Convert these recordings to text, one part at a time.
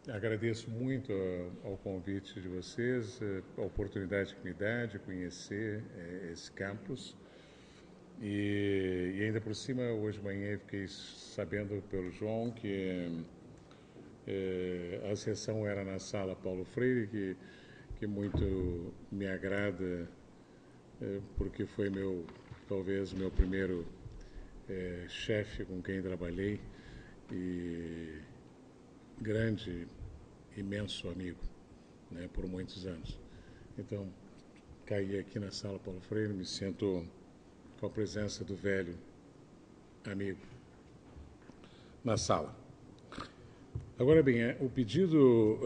Agradeço muito ao convite de vocês, a oportunidade que me dá de conhecer esse campus. E ainda por cima, hoje de manhã, fiquei sabendo pelo João que a sessão era na Sala Paulo Freire, que muito me agrada, porque foi talvez meu primeiro chefe com quem trabalhei e grande, imenso amigo, né, por muitos anos. Então, caí aqui na Sala Paulo Freire, me sinto com a presença do velho amigo na sala. Agora bem, o pedido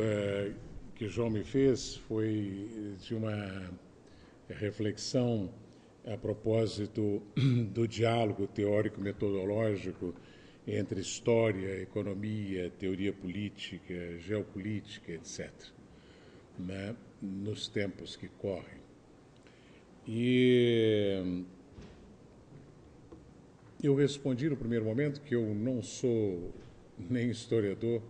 que o João me fez foi de uma reflexão a propósito do diálogo teórico-metodológico entre história, economia, teoria política, geopolítica, etc., né, nos tempos que correm. E eu respondi no primeiro momento que eu não sou nem historiador,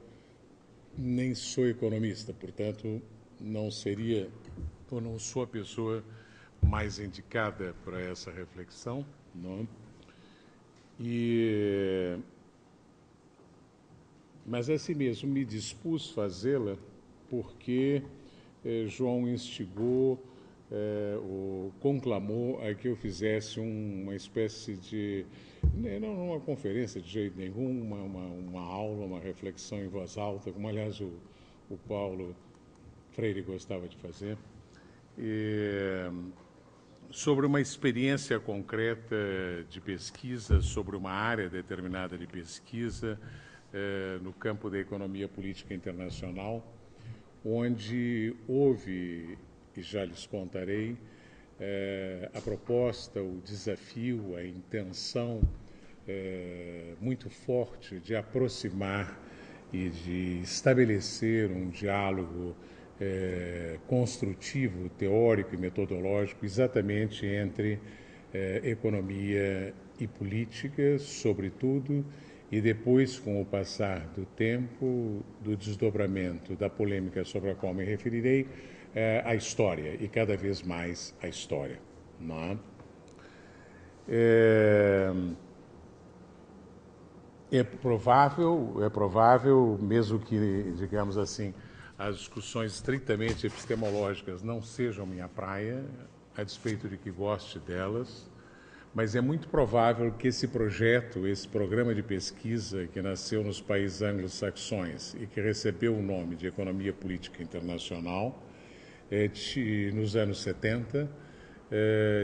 nem sou economista, portanto, não seria ou não sou a pessoa mais indicada para essa reflexão, não? Mas assim mesmo me dispus fazê-la porque João instigou, conclamou a que eu fizesse uma espécie de, não uma conferência de jeito nenhum, uma aula, uma reflexão em voz alta, como aliás o Paulo Freire gostava de fazer, sobre uma experiência concreta de pesquisa, sobre uma área determinada de pesquisa no campo da economia política internacional, onde houve, e já lhes contarei, a proposta, o desafio, a intenção muito forte de aproximar e de estabelecer um diálogo construtivo, teórico e metodológico exatamente entre economia e política, sobretudo, e depois, com o passar do tempo, do desdobramento da polêmica sobre a qual me referirei, a história, e cada vez mais a história. Não é? É provável, mesmo que, digamos assim, as discussões estritamente epistemológicas não sejam minha praia, a despeito de que goste delas, mas é muito provável que esse projeto, esse programa de pesquisa que nasceu nos países anglo-saxões e que recebeu o nome de Economia Política Internacional, nos anos 70,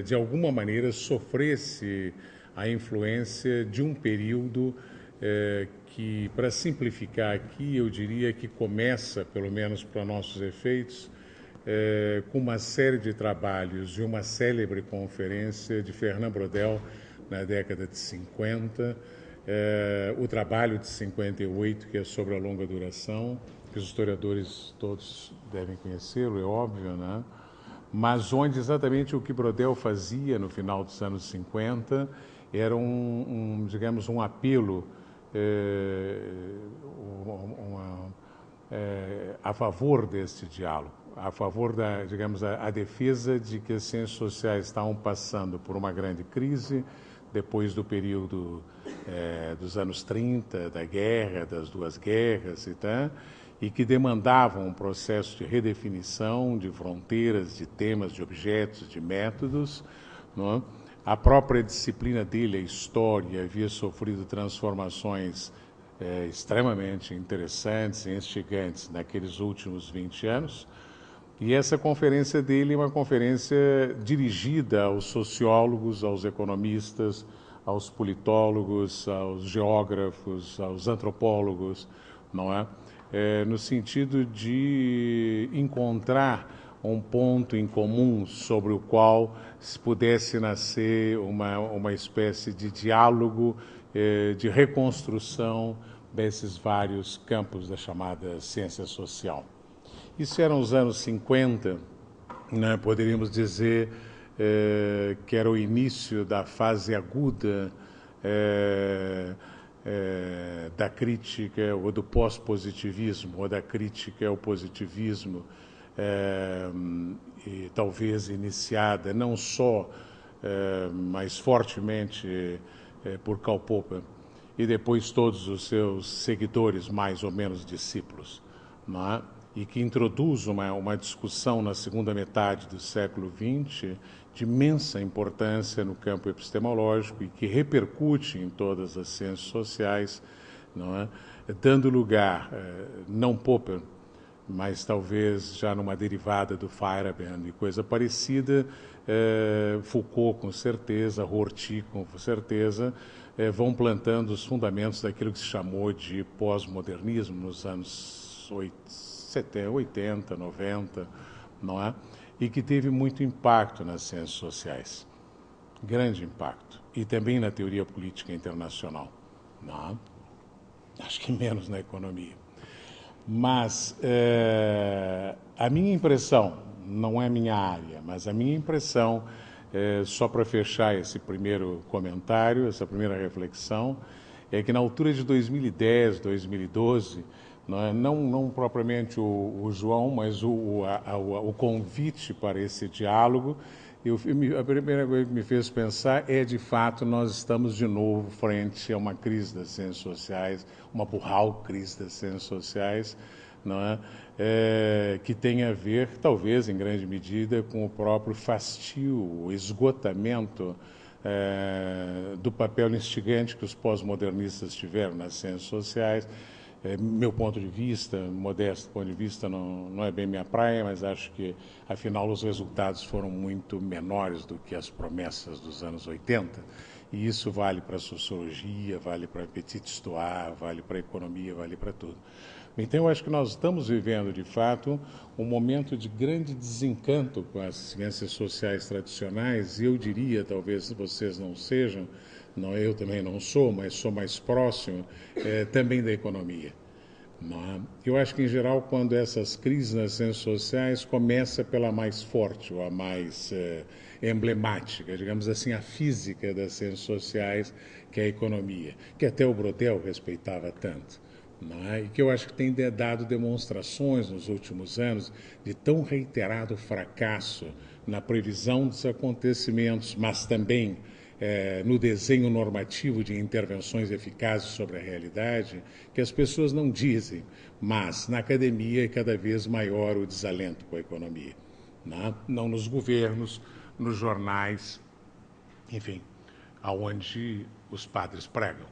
de alguma maneira sofresse a influência de um período que, para simplificar aqui, eu diria que começa, pelo menos para nossos efeitos, com uma série de trabalhos e uma célebre conferência de Fernand Braudel na década de 50, o trabalho de 58, que é sobre a longa duração, que os historiadores todos devem conhecê-lo, é óbvio, né? Mas onde exatamente o que Braudel fazia no final dos anos 50 era digamos, um apelo a favor desse diálogo, a favor da, digamos, a defesa de que as ciências sociais estavam passando por uma grande crise depois do período dos anos 30, da guerra, das duas guerras e tal, e que demandavam um processo de redefinição de fronteiras, de temas, de objetos, de métodos, não é? A própria disciplina dele, a história, havia sofrido transformações extremamente interessantes e instigantes naqueles últimos 20 anos. E essa conferência dele é uma conferência dirigida aos sociólogos, aos economistas, aos politólogos, aos geógrafos, aos antropólogos, não é? No sentido de encontrar um ponto em comum sobre o qual se pudesse nascer uma espécie de diálogo, de reconstrução desses vários campos da chamada ciência social. Isso eram os anos 50, né? Poderíamos dizer que era o início da fase aguda da crítica ou do pós-positivismo, ou da crítica ao positivismo, e talvez iniciada não só, mas fortemente por Karl Popper, e depois todos os seus seguidores, mais ou menos discípulos, não é? E que introduz uma discussão na segunda metade do século XX de imensa importância no campo epistemológico e que repercute em todas as ciências sociais, não é? Dando lugar, não Popper, mas talvez já numa derivada do Feyerabend e coisa parecida, Foucault com certeza, Rorty com certeza, vão plantando os fundamentos daquilo que se chamou de pós-modernismo nos anos 80, 90, não é? E que teve muito impacto nas ciências sociais, grande impacto, e também na teoria política internacional, não é? Acho que menos na economia. Mas a minha impressão, não é minha área, mas a minha impressão, só para fechar esse primeiro comentário, essa primeira reflexão, é que na altura de 2010, 2012, não propriamente o João, mas o convite para esse diálogo, a primeira coisa que me fez pensar é, de fato, nós estamos de novo frente a uma crise das ciências sociais, uma burral crise das ciências sociais, não é? Que tem a ver, talvez, em grande medida, com o próprio fastio, o esgotamento do papel instigante que os pós-modernistas tiveram nas ciências sociais. Meu ponto de vista, modesto ponto de vista, não é bem minha praia, mas acho que, afinal, os resultados foram muito menores do que as promessas dos anos 80, e isso vale para a sociologia, vale para a petite histoire, vale para a economia, vale para tudo. Então, eu acho que nós estamos vivendo, de fato, um momento de grande desencanto com as ciências sociais tradicionais, e eu diria, talvez vocês não sejam, eu também não sou, mas sou mais próximo também da economia. Não é? Eu acho que, em geral, quando essas crises nas ciências sociais começa pela mais forte, ou a mais emblemática, digamos assim, a física das ciências sociais, que é a economia, que até o Brodel respeitava tanto. Não é? E que eu acho que tem dado demonstrações nos últimos anos de tão reiterado fracasso na previsão dos acontecimentos, mas também no desenho normativo de intervenções eficazes sobre a realidade, que as pessoas não dizem, mas na academia é cada vez maior o desalento com a economia. Não nos governos, nos jornais, enfim, aonde os padres pregam,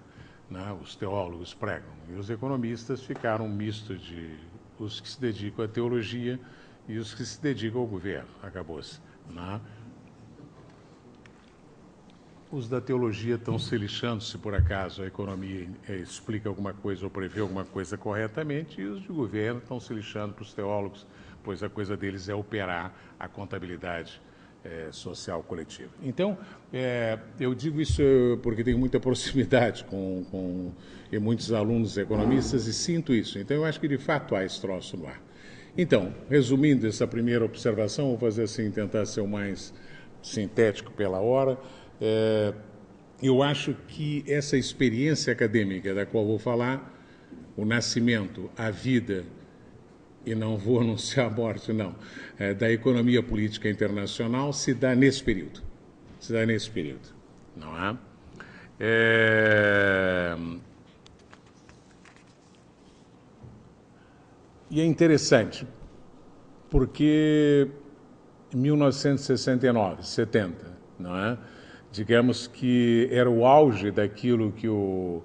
os teólogos pregam. E os economistas ficaram um misto de os que se dedicam à teologia e os que se dedicam ao governo. Acabou-se. Os da teologia estão se lixando se por acaso a economia explica alguma coisa ou prevê alguma coisa corretamente, e os de governo estão se lixando para os teólogos, pois a coisa deles é operar a contabilidade social coletiva. Então, eu digo isso porque tenho muita proximidade com muitos alunos economistas e sinto isso. Então, eu acho que de fato há esse troço no ar. Então, resumindo essa primeira observação, vou fazer assim, tentar ser o mais sintético pela hora. Eu acho que essa experiência acadêmica da qual vou falar, o nascimento, a vida, e não vou anunciar a morte, não, da economia política internacional, se dá nesse período. Se dá nesse período, não é? E é interessante, porque em 1969, 70, não é? Digamos que era o auge daquilo que o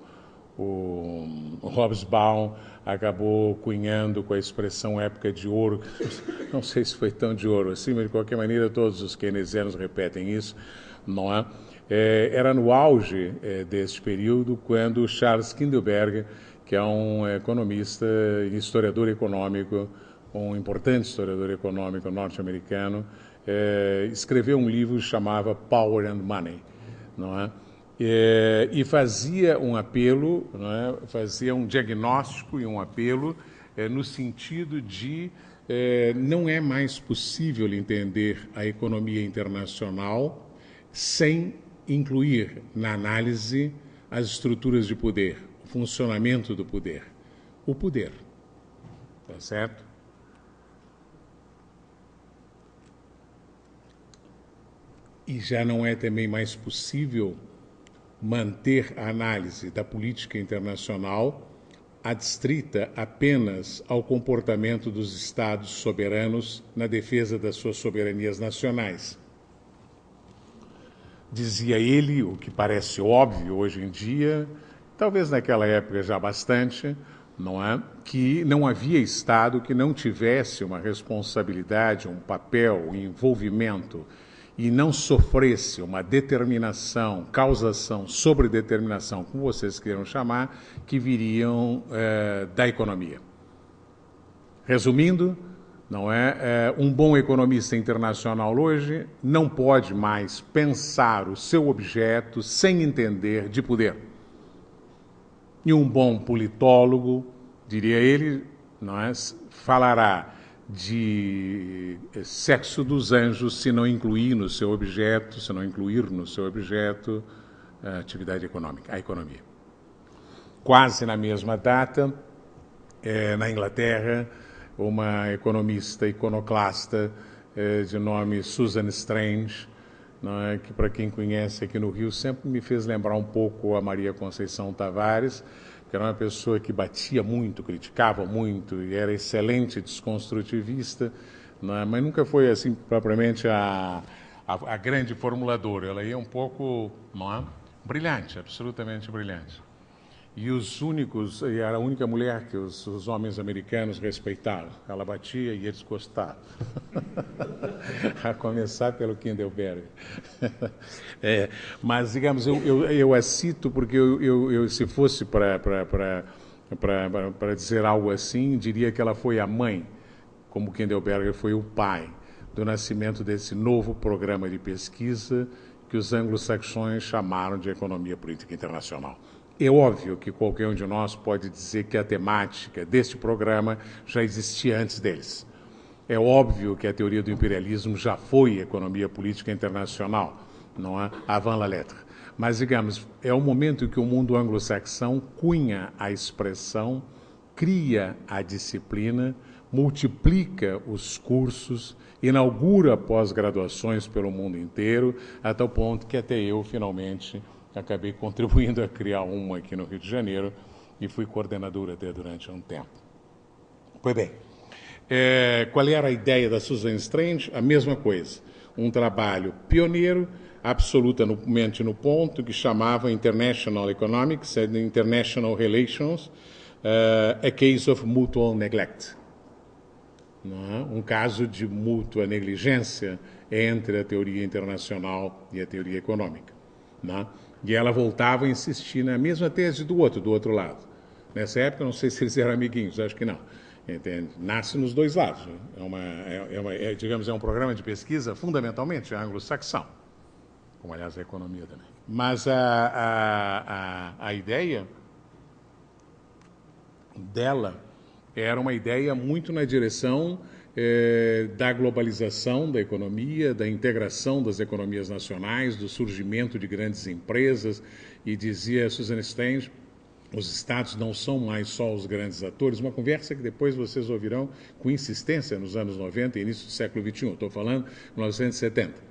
Hobsbawm acabou cunhando com a expressão época de ouro. Não sei se foi tão de ouro assim, mas de qualquer maneira todos os keynesianos repetem isso, não é? Era no auge deste período quando Charles Kindleberger, que é um economista e historiador econômico, um importante historiador econômico norte-americano, escreveu um livro que chamava Power and Money, não é? E fazia um apelo, não é? Fazia um diagnóstico e um apelo no sentido de não é mais possível entender a economia internacional sem incluir na análise as estruturas de poder, funcionamento do poder. O poder. Tá certo? E já não é também mais possível manter a análise da política internacional adstrita apenas ao comportamento dos Estados soberanos na defesa das suas soberanias nacionais. Dizia ele, o que parece óbvio hoje em dia, talvez naquela época já bastante, não é? Que não havia Estado que não tivesse uma responsabilidade, um papel, um envolvimento e não sofresse uma determinação, causação, sobredeterminação, como vocês queiram chamar, que viriam da economia. Resumindo, não é? Um bom economista internacional hoje não pode mais pensar o seu objeto sem entender de poder. E um bom politólogo, diria ele, não é? Falará de sexo dos anjos se não incluir no seu objeto, a atividade econômica, a economia. Quase na mesma data, na Inglaterra, uma economista iconoclasta de nome Susan Strange, não é? Que para quem conhece aqui no Rio sempre me fez lembrar um pouco a Maria Conceição Tavares, que era uma pessoa que batia muito, criticava muito e era excelente desconstrutivista, não é? Mas nunca foi assim propriamente a grande formuladora. Ela ia um pouco, não é? Brilhante, absolutamente brilhante. E e era a única mulher que os homens americanos respeitaram. Ela batia e eles gostavam. A começar pelo Kindleberg. Mas, digamos, eu a cito porque se fosse para dizer algo assim, diria que ela foi a mãe, como Kindleberger foi o pai, do nascimento desse novo programa de pesquisa que os anglo-saxões chamaram de economia política internacional. É óbvio que qualquer um de nós pode dizer que a temática deste programa já existia antes deles. É óbvio que a teoria do imperialismo já foi economia política internacional, não é? Avant la lettre. Mas, digamos, é o momento em que o mundo anglo-saxão cunha a expressão, cria a disciplina, multiplica os cursos, inaugura pós-graduações pelo mundo inteiro, a tal ponto que até eu, finalmente, acabei contribuindo a criar uma aqui no Rio de Janeiro e fui coordenador até durante um tempo. Pois bem, qual era a ideia da Susan Strange? A mesma coisa. Um trabalho pioneiro, absolutamente no ponto, que chamava International Economics and International Relations, a case of mutual neglect. Um caso de mútua negligência entre a teoria internacional e a teoria econômica. E ela voltava a insistir na mesma tese do outro lado. Nessa época, não sei se eles eram amiguinhos, acho que não. Entende? Nasce nos dois lados. Digamos, é um programa de pesquisa fundamentalmente anglo-saxão, como, aliás, a economia também. Mas a ideia dela era uma ideia muito na direção da globalização da economia, da integração das economias nacionais, do surgimento de grandes empresas, e dizia Susan Strange, os Estados não são mais só os grandes atores, uma conversa que depois vocês ouvirão com insistência nos anos 90 e início do século XXI, estou falando de 1970.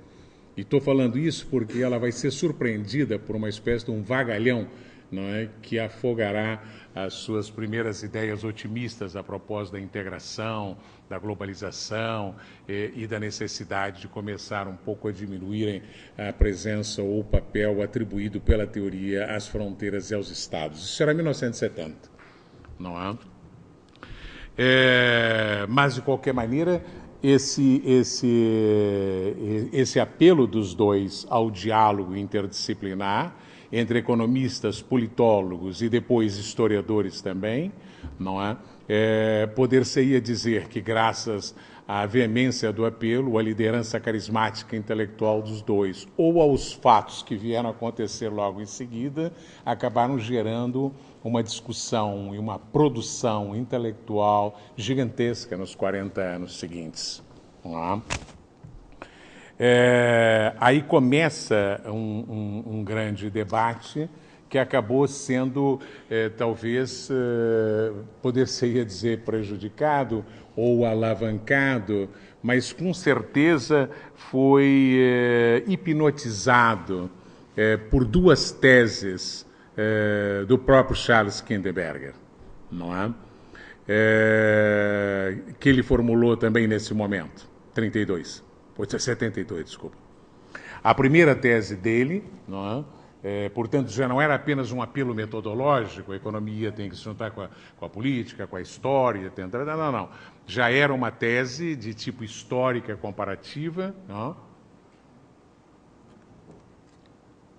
E estou falando isso porque ela vai ser surpreendida por uma espécie de um vagalhão, não é, que afogará as suas primeiras ideias otimistas a propósito da integração, da globalização e da necessidade de começar um pouco a diminuírem a presença ou o papel atribuído pela teoria às fronteiras e aos Estados. Isso era 1970, não é? Mas, de qualquer maneira, esse apelo dos dois ao diálogo interdisciplinar entre economistas, politólogos e depois historiadores também, não é? Poder-se-ia dizer que, graças à veemência do apelo, à liderança carismática intelectual dos dois, ou aos fatos que vieram acontecer logo em seguida, acabaram gerando uma discussão e uma produção intelectual gigantesca nos 40 anos seguintes. Não é? Aí começa um grande debate que acabou sendo, talvez, poder-se dizer prejudicado ou alavancado, mas com certeza foi hipnotizado por duas teses do próprio Charles Kindleberger, não é? Que ele formulou também nesse momento, 72, desculpa. A primeira tese dele, não é? Portanto, já não era apenas um apelo metodológico, a economia tem que se juntar com a política, com a história, não. Já era uma tese de tipo histórica comparativa, não?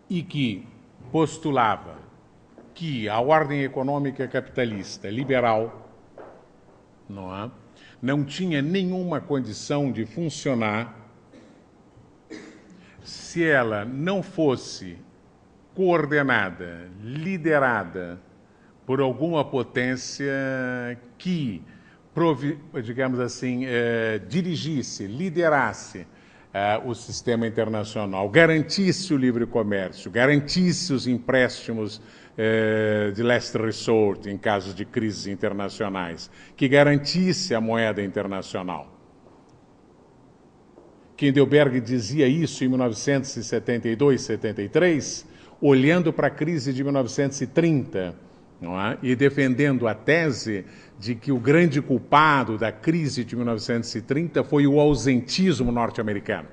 E que postulava que a ordem econômica capitalista liberal não tinha nenhuma condição de funcionar se ela não fosse coordenada, liderada por alguma potência que, digamos assim, dirigisse, liderasse o sistema internacional, garantisse o livre comércio, garantisse os empréstimos de last resort em casos de crises internacionais, que garantisse a moeda internacional. Kindleberger dizia isso em 1972, 73, olhando para a crise de 1930, não é? E defendendo a tese de que o grande culpado da crise de 1930 foi o ausentismo norte-americano.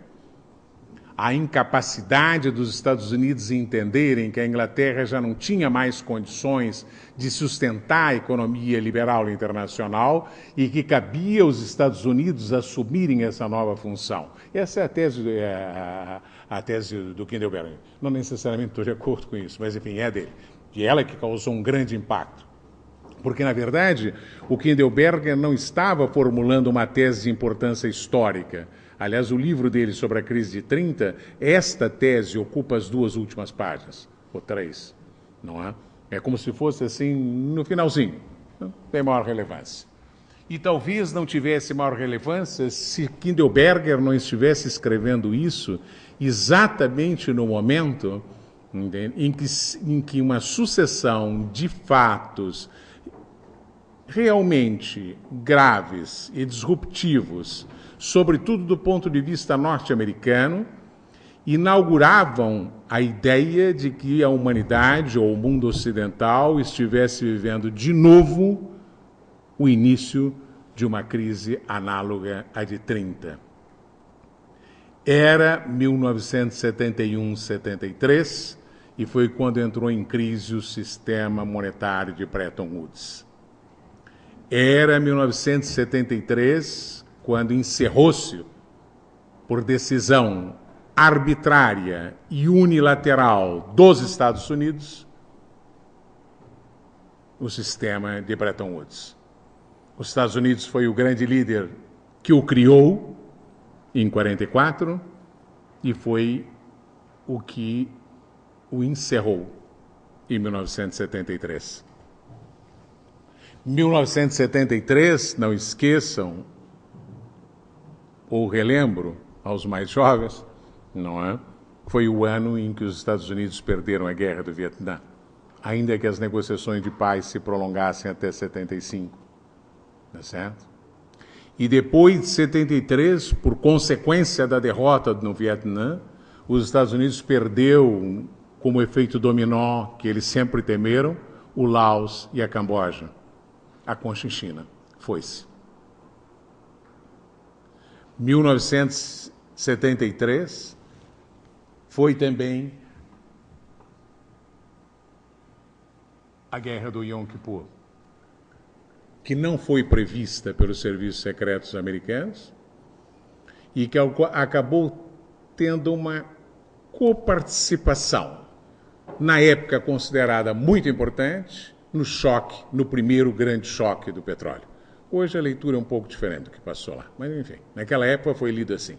A incapacidade dos Estados Unidos em entenderem que a Inglaterra já não tinha mais condições de sustentar a economia liberal internacional e que cabia aos Estados Unidos assumirem essa nova função. Essa é a tese do Kindleberger. Não necessariamente estou de acordo com isso, mas, enfim, é dele. E ela que causou um grande impacto. Porque, na verdade, o Kindleberger não estava formulando uma tese de importância histórica. Aliás, o livro dele sobre a crise de 30, esta tese ocupa as duas últimas páginas, ou três, não é? É como se fosse assim, no finalzinho, não tem maior relevância. E talvez não tivesse maior relevância se Kindleberger não estivesse escrevendo isso exatamente no momento em que uma sucessão de fatos realmente graves e disruptivos, sobretudo do ponto de vista norte-americano, inauguravam a ideia de que a humanidade ou o mundo ocidental estivesse vivendo de novo o início de uma crise análoga à de 30. Era 1971-73 e foi quando entrou em crise o sistema monetário de Bretton Woods. Era 1973 quando encerrou-se, por decisão arbitrária e unilateral dos Estados Unidos, o sistema de Bretton Woods. Os Estados Unidos foi o grande líder que o criou em 44 e foi o que o encerrou em 1973. 1973, não esqueçam, ou relembro aos mais jovens, não é? Foi o ano em que os Estados Unidos perderam a guerra do Vietnã, ainda que as negociações de paz se prolongassem até 75, tá certo? E depois de 73, por consequência da derrota no Vietnã, os Estados Unidos perdeu, como efeito dominó que eles sempre temeram, o Laos e a Camboja. A Conchinchina foi-se. 1973 foi também a Guerra do Yom Kippur, que não foi prevista pelos serviços secretos americanos e que acabou tendo uma coparticipação, na época considerada muito importante, no choque, no primeiro grande choque do petróleo. Hoje a leitura é um pouco diferente do que passou lá, mas enfim, naquela época foi lido assim,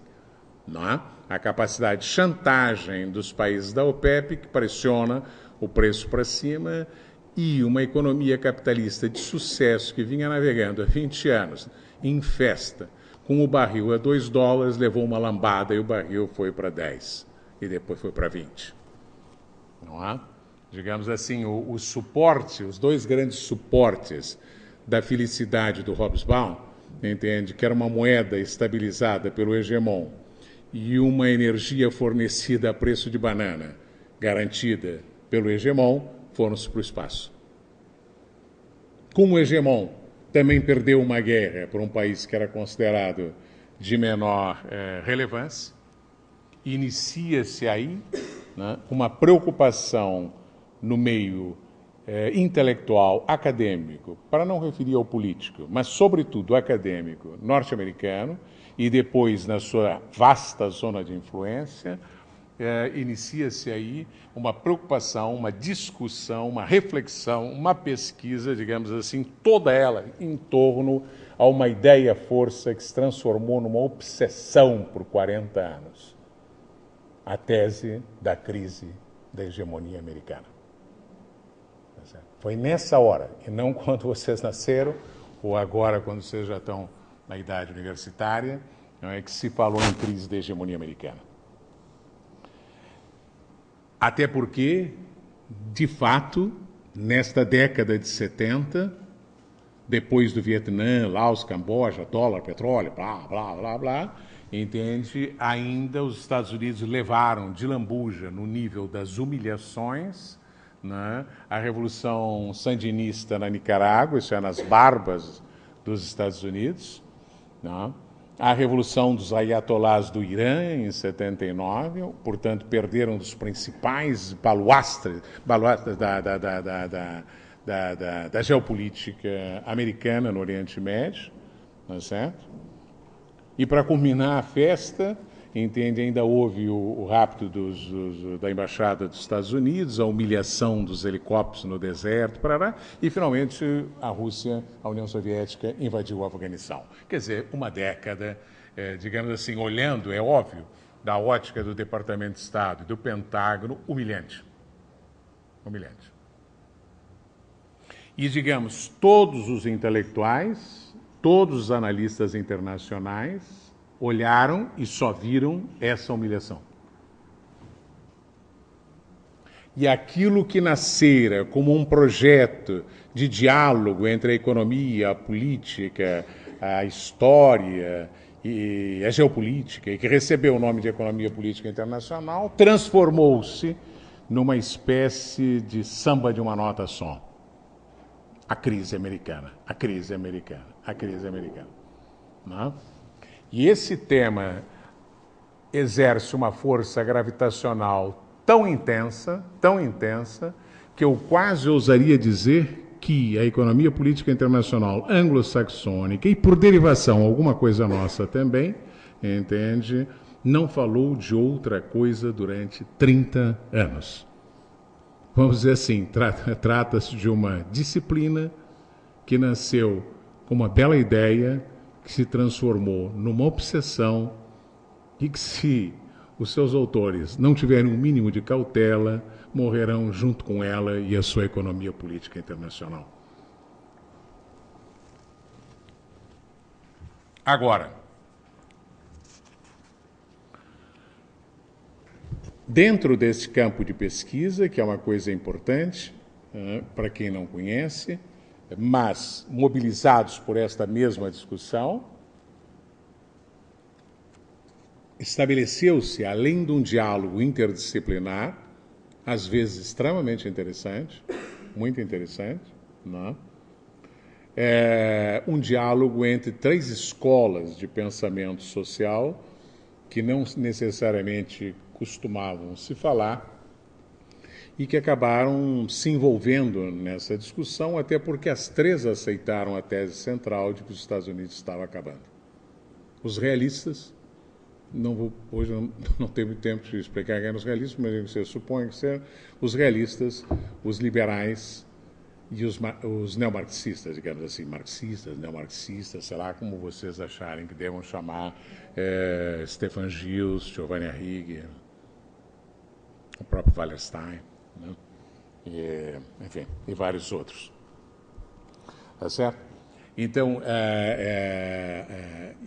não é? A capacidade de chantagem dos países da OPEP que pressiona o preço para cima e uma economia capitalista de sucesso que vinha navegando há 20 anos em festa, com o barril a $2, levou uma lambada e o barril foi para 10 e depois foi para 20, não é? digamos assim, o suporte, os dois grandes suportes da felicidade do Hobsbawm, entende, que era uma moeda estabilizada pelo hegemon e uma energia fornecida a preço de banana, garantida pelo hegemon, foram-se para o espaço. Como o hegemon também perdeu uma guerra por um país que era considerado de menor relevância, inicia-se aí, né, uma preocupação no meio intelectual, acadêmico, para não referir ao político, mas sobretudo acadêmico norte-americano, e depois na sua vasta zona de influência, inicia-se aí uma preocupação, uma discussão, uma reflexão, uma pesquisa, digamos assim, toda ela em torno a uma ideia-força que se transformou numa obsessão por 40 anos. A tese da crise da hegemonia americana. Foi nessa hora, e não quando vocês nasceram, ou agora quando vocês já estão na idade universitária, não é, que se falou em crise da hegemonia americana. Até porque, de fato, nesta década de 70, depois do Vietnã, Laos, Camboja, dólar, petróleo, blá, blá, blá, blá, entende? Ainda os Estados Unidos levaram de lambuja no nível das humilhações, né, a Revolução Sandinista na Nicarágua, isso é, nas barbas dos Estados Unidos, né, a Revolução dos Ayatolás do Irã, em 79, portanto, perderam um dos principais baluastres da geopolítica americana no Oriente Médio, não é certo? E para culminar a festa, entende, ainda houve o rapto da Embaixada dos Estados Unidos, a humilhação dos helicópteros no deserto, parará, e finalmente a Rússia, a União Soviética, invadiu o Afeganistão. Quer dizer, uma década, digamos assim, olhando, é óbvio, da ótica do Departamento de Estado e do Pentágono, humilhante. Humilhante. E, digamos, todos os intelectuais, todos os analistas internacionais olharam e só viram essa humilhação. E aquilo que nascera como um projeto de diálogo entre a economia, a política, a história e a geopolítica, e que recebeu o nome de economia política internacional, transformou-se numa espécie de samba de uma nota só. A crise americana, a crise americana, a crise americana. Não? E esse tema exerce uma força gravitacional tão intensa, que eu quase ousaria dizer que a economia política internacional anglo-saxônica, e por derivação alguma coisa nossa também, entende, não falou de outra coisa durante 30 anos. Vamos dizer assim, trata-se de uma disciplina que nasceu com uma bela ideia, que se transformou numa obsessão e que, se os seus autores não tiverem um mínimo de cautela, morrerão junto com ela e a sua economia política internacional. Agora, dentro desse campo de pesquisa, que é uma coisa importante, para quem não conhece, mas mobilizados por esta mesma discussão, estabeleceu-se, além de um diálogo interdisciplinar, às vezes extremamente interessante, muito interessante, não é? Um diálogo entre 3 escolas de pensamento social que não necessariamente costumavam se falar, e que acabaram se envolvendo nessa discussão, até porque as 3 aceitaram a tese central de que os Estados Unidos estavam acabando. Os realistas, hoje não tenho tempo de explicar quem eram os realistas, mas você supõe que sejam os realistas, os liberais e os neomarxistas, digamos assim, marxistas, neomarxistas, sei lá como vocês acharem que devam chamar, Stefan Gils, Giovanni Arrighi, o próprio Wallerstein, né? Enfim, e vários outros. Tá certo? Então,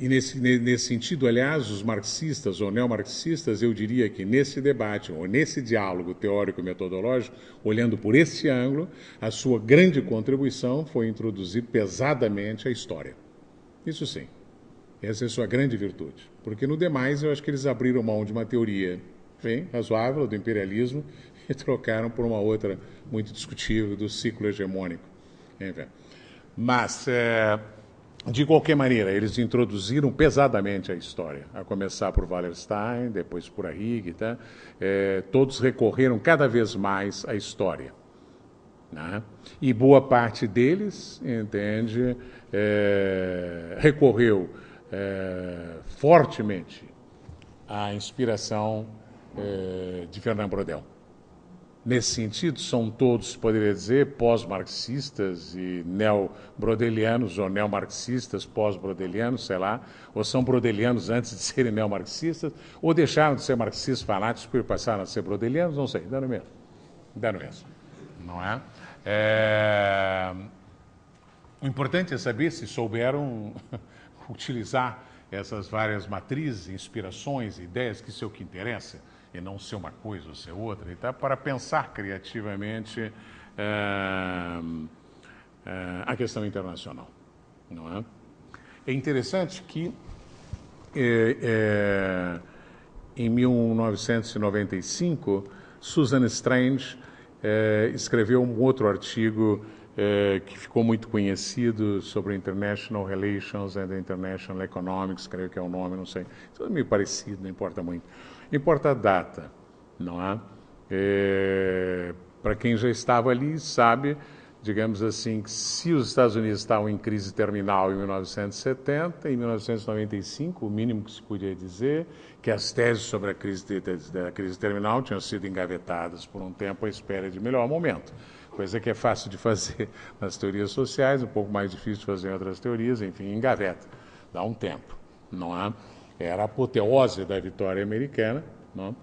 E nesse sentido, aliás, os marxistas ou neomarxistas, eu diria que nesse debate, ou nesse diálogo teórico-metodológico, olhando por esse ângulo, a sua grande contribuição foi introduzir pesadamente a história. Isso sim. Essa é a sua grande virtude. Porque no demais, eu acho que eles abriram mão de uma teoria bem razoável do imperialismo e trocaram por uma outra muito discutível do ciclo hegemônico. Enfim. Mas, de qualquer maneira, eles introduziram pesadamente a história, a começar por Wallerstein, depois por Arrighi, tá? Todos recorreram cada vez mais à história. Né? E boa parte deles, entende, recorreu fortemente à inspiração de Fernand Braudel. Nesse sentido, são todos, poderia dizer, pós-marxistas e neo-brodelianos, ou neomarxistas pós-brodelianos, sei lá, ou são brodelianos antes de serem neomarxistas, ou deixaram de ser marxistas fanáticos e passaram a ser brodelianos, não sei, dá no mesmo. Dá no mesmo, não é? O importante é saber se souberam utilizar essas várias matrizes, inspirações, ideias, que isso é o que interessa, e não ser uma coisa ou ser outra, e tá, para pensar criativamente a questão internacional. Não é? É interessante que em 1995, Susan Strange escreveu um outro artigo que ficou muito conhecido sobre International Relations and International Economics, creio que é o nome, não sei. Tudo meio parecido, não importa muito. Importa a data, não é? Para quem já estava ali, sabe, digamos assim, que se os Estados Unidos estavam em crise terminal em 1970, em 1995, o mínimo que se podia dizer, que as teses sobre a crise terminal tinham sido engavetadas por um tempo à espera de melhor momento. Coisa que é fácil de fazer nas teorias sociais, um pouco mais difícil de fazer em outras teorias, enfim, engaveta, dá um tempo, não é? Era a apoteose da vitória americana, não?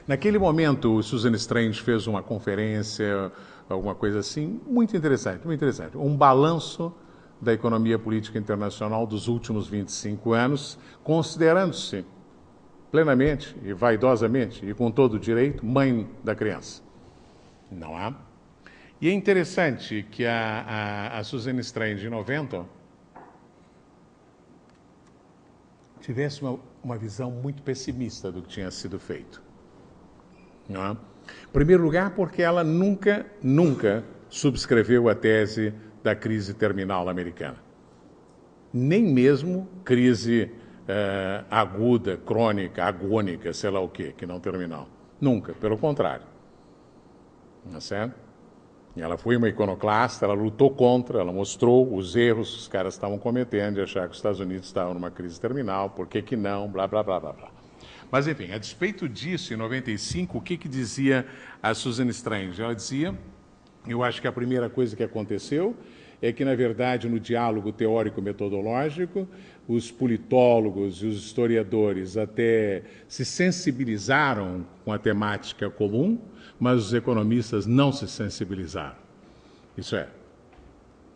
Naquele momento, o Susan Strange fez uma conferência, alguma coisa assim, muito interessante, muito interessante. Um balanço da economia política internacional dos últimos 25 anos, considerando-se plenamente e vaidosamente e com todo o direito mãe da criança. Não é? E é interessante que a Susan Strange, em 90, tivesse uma visão muito pessimista do que tinha sido feito. Não é? Em primeiro lugar, porque ela nunca subscreveu a tese da crise terminal americana. Nem mesmo crise aguda, crônica, agônica, sei lá o quê, que não terminal. Nunca, pelo contrário. Não é certo? Ela foi uma iconoclasta, ela lutou contra, ela mostrou os erros que os caras estavam cometendo de achar que os Estados Unidos estavam numa crise terminal, por que não, blá, blá, blá, blá, blá. Mas, enfim, a despeito disso, em 95, o que dizia a Susan Strange? Ela dizia, eu acho que a primeira coisa que aconteceu é que, na verdade, no diálogo teórico-metodológico, os politólogos e os historiadores até se sensibilizaram com a temática comum, mas os economistas não se sensibilizaram. Isso é,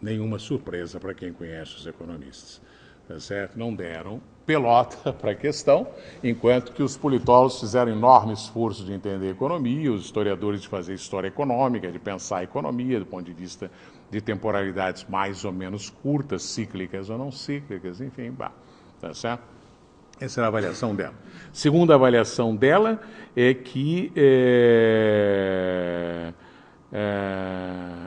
nenhuma surpresa para quem conhece os economistas. Tá certo? Não deram pelota para a questão, enquanto que os politólogos fizeram enorme esforço de entender a economia, os historiadores de fazer história econômica, de pensar a economia do ponto de vista de temporalidades mais ou menos curtas, cíclicas ou não cíclicas, enfim, tá certo? Essa era a avaliação dela. Segunda avaliação dela é que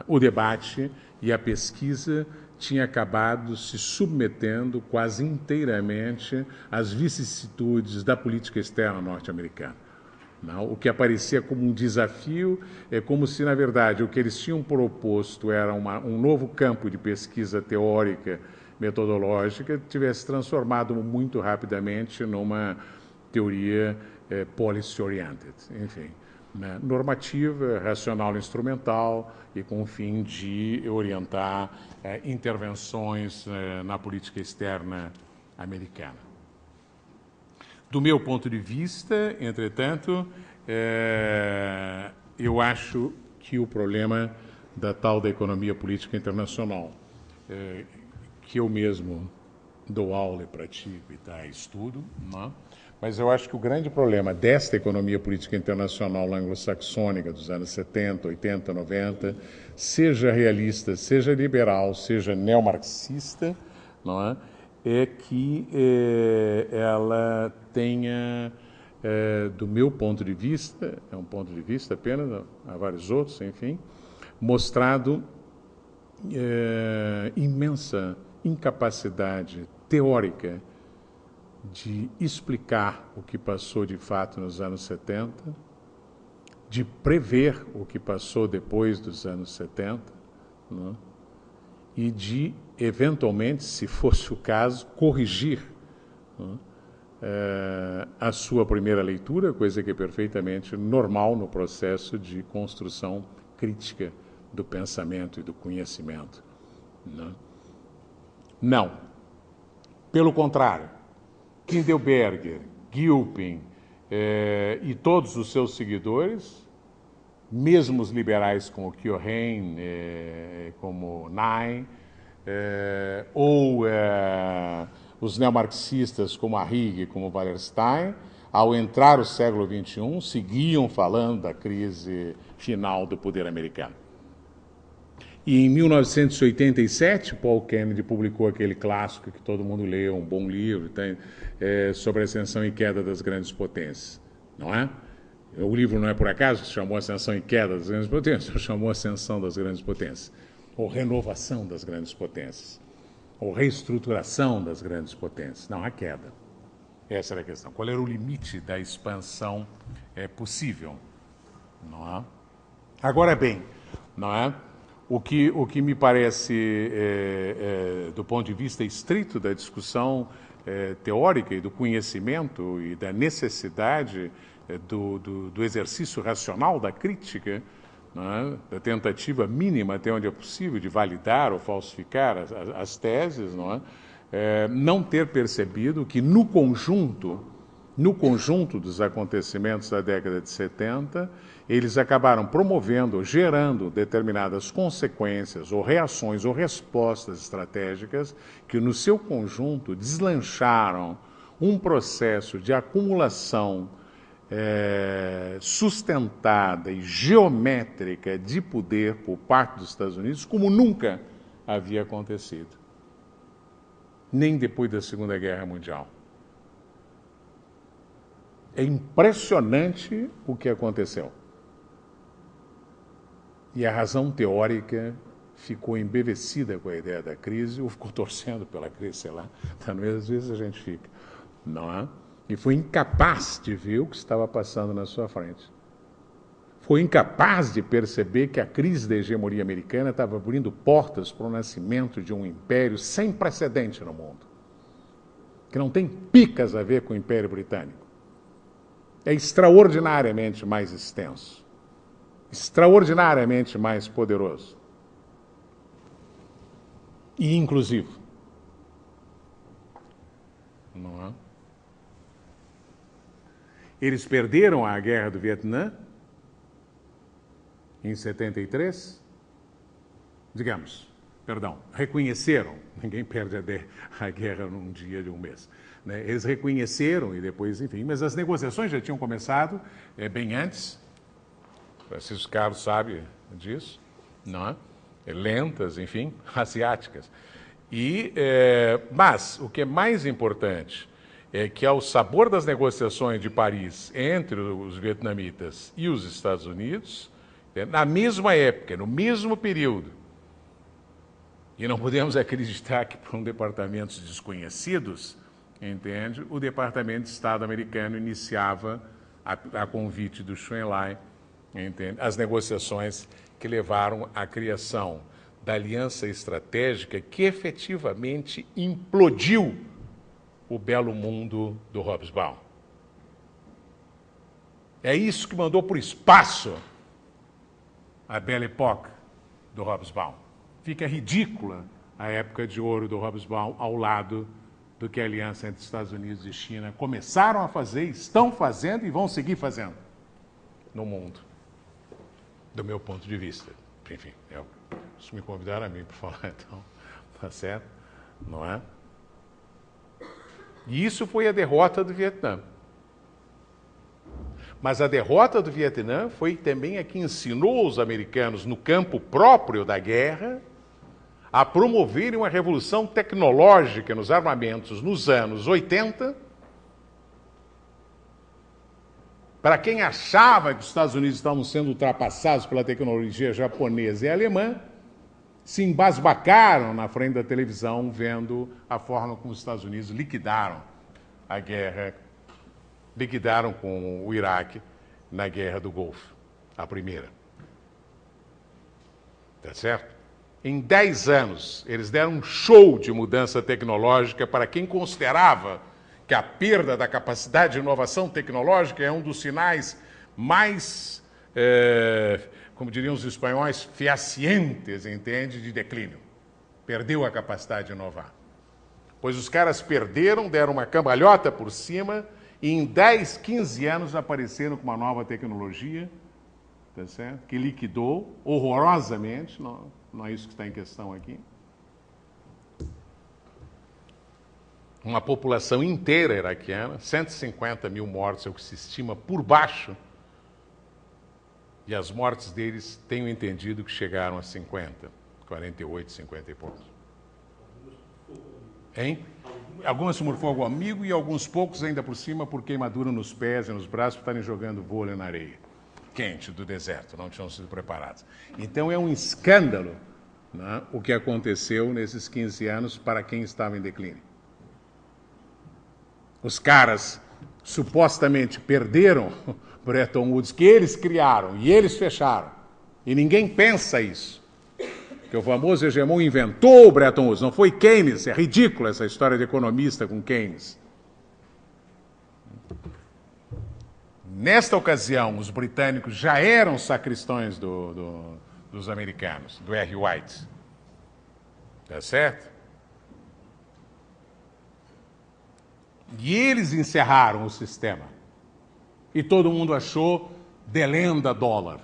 o debate e a pesquisa tinha acabado se submetendo quase inteiramente às vicissitudes da política externa norte-americana. O que aparecia como um desafio é como se, na verdade, o que eles tinham proposto era um novo campo de pesquisa teórica, metodológica, tivesse transformado muito rapidamente numa teoria policy-oriented, enfim, né, normativa, racional instrumental e com o fim de orientar intervenções na política externa americana. Do meu ponto de vista, entretanto, eu acho que o problema da tal da economia política internacional, que eu mesmo dou aula e pratico e estudo, não é? Mas eu acho que o grande problema desta economia política internacional anglo-saxônica dos anos 70, 80, 90, seja realista, seja liberal, seja neomarxista, não é? É que ela tenha, do meu ponto de vista, é um ponto de vista apenas, há vários outros, enfim, mostrado imensa incapacidade teórica de explicar o que passou de fato nos anos 70, de prever o que passou depois dos anos 70, né? E de, eventualmente, se fosse o caso, corrigir, né, a sua primeira leitura, coisa que é perfeitamente normal no processo de construção crítica do pensamento e do conhecimento. Né? Não. Pelo contrário, Kindleberger, Gilpin e todos os seus seguidores, mesmo os liberais como Keohane, como Nye, ou os neomarxistas como Arrighi, como Wallerstein, ao entrar o século XXI, seguiam falando da crise final do poder americano. E em 1987, Paul Kennedy publicou aquele clássico que todo mundo lê, um bom livro, sobre a ascensão e queda das grandes potências, não é? O livro não é por acaso, se chamou Ascensão e Queda das Grandes Potências, chamou Ascensão das Grandes Potências, ou Renovação das Grandes Potências, ou Reestruturação das Grandes Potências. Não, a queda. Essa era a questão. Qual era o limite da expansão possível? Não é? Agora bem, não é? O que me parece, do ponto de vista estrito da discussão teórica e do conhecimento e da necessidade do exercício racional da crítica, não é? Da tentativa mínima, até onde é possível, de validar ou falsificar as teses, não é? Não ter percebido que no conjunto dos acontecimentos da década de 70, eles acabaram promovendo, gerando determinadas consequências ou reações ou respostas estratégicas que, no seu conjunto, deslancharam um processo de acumulação sustentada e geométrica de poder por parte dos Estados Unidos como nunca havia acontecido, nem depois da Segunda Guerra Mundial. É impressionante o que aconteceu. E a razão teórica ficou embevecida com a ideia da crise, ou ficou torcendo pela crise, sei lá. Também às vezes a gente fica, não é? E foi incapaz de ver o que estava passando na sua frente. Foi incapaz de perceber que a crise da hegemonia americana estava abrindo portas para o nascimento de um império sem precedente no mundo, que não tem picas a ver com o Império Britânico. É extraordinariamente mais extenso, extraordinariamente mais poderoso e inclusivo. Não é? Eles perderam a guerra do Vietnã em 73, reconheceram, ninguém perde a guerra num dia de um mês, né? Eles reconheceram e depois, enfim, mas as negociações já tinham começado bem antes, Francisco Carlos sabe disso, não é? Lentas, enfim, asiáticas. Mas o que é mais importante é que, ao sabor das negociações de Paris entre os vietnamitas e os Estados Unidos, na mesma época, no mesmo período, e não podemos acreditar que por departamentos desconhecidos, entende, o Departamento de Estado americano iniciava, a convite do Chou En-lai, entende, as negociações que levaram à criação da aliança estratégica que efetivamente implodiu o belo mundo do Hobsbawm. É isso que mandou para o espaço a Belle Époque do Hobsbawm. Fica ridícula a época de ouro do Hobsbawm ao lado do que a aliança entre Estados Unidos e China começaram a fazer, estão fazendo e vão seguir fazendo no mundo, do meu ponto de vista. Enfim, se me convidaram a mim para falar, então, tá certo? Não é? E isso foi a derrota do Vietnã. Mas a derrota do Vietnã foi também a que ensinou os americanos, no campo próprio da guerra, a promoverem uma revolução tecnológica nos armamentos nos anos 80. Para quem achava que os Estados Unidos estavam sendo ultrapassados pela tecnologia japonesa e alemã, se embasbacaram na frente da televisão vendo a forma como os Estados Unidos liquidaram a guerra, liquidaram com o Iraque na Guerra do Golfo, a primeira. Tá certo? Em 10 anos, eles deram um show de mudança tecnológica para quem considerava que a perda da capacidade de inovação tecnológica é um dos sinais mais, como diriam os espanhóis, fehacientes, entende, de declínio. Perdeu a capacidade de inovar. Pois os caras perderam, deram uma cambalhota por cima e em 10, 15 anos apareceram com uma nova tecnologia, tá certo? Que liquidou horrorosamente, não é isso que está em questão aqui, uma população inteira iraquiana, 150 mil mortos é o que se estima por baixo, e as mortes deles, tenho entendido que chegaram a 50, 48, 50 e poucos. Hein? Algumas por fogo amigo e alguns poucos ainda por cima por queimadura nos pés e nos braços por estarem jogando vôlei na areia quente do deserto, não tinham sido preparados. Então é um escândalo, né, o que aconteceu nesses 15 anos para quem estava em declínio. Os caras supostamente perderam Bretton Woods, que eles criaram e eles fecharam. E ninguém pensa isso. Que o famoso hegemon inventou o Bretton Woods, não foi Keynes. É ridícula essa história de economista com Keynes. Nesta ocasião, os britânicos já eram sacristões dos americanos, do R. White. Tá certo? E eles encerraram o sistema. E todo mundo achou delenda dólar.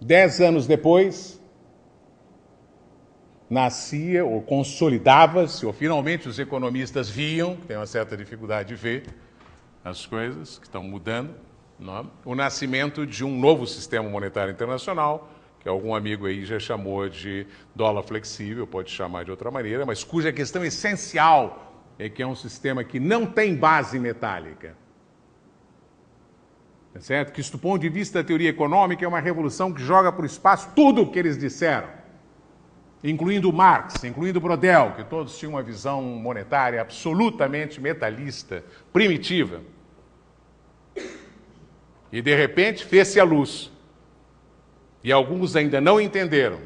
10 anos depois, nascia ou consolidava-se, ou finalmente os economistas viam, que tem uma certa dificuldade de ver as coisas que estão mudando, não? O nascimento de um novo sistema monetário internacional, que algum amigo aí já chamou de dólar flexível, pode chamar de outra maneira, mas cuja questão essencial é que é um sistema que não tem base metálica. É certo? Que, do ponto de vista da teoria econômica, é uma revolução que joga para o espaço tudo o que eles disseram, incluindo Marx, incluindo Brodel, que todos tinham uma visão monetária absolutamente metalista, primitiva. E, de repente, fez-se a luz. E alguns ainda não entenderam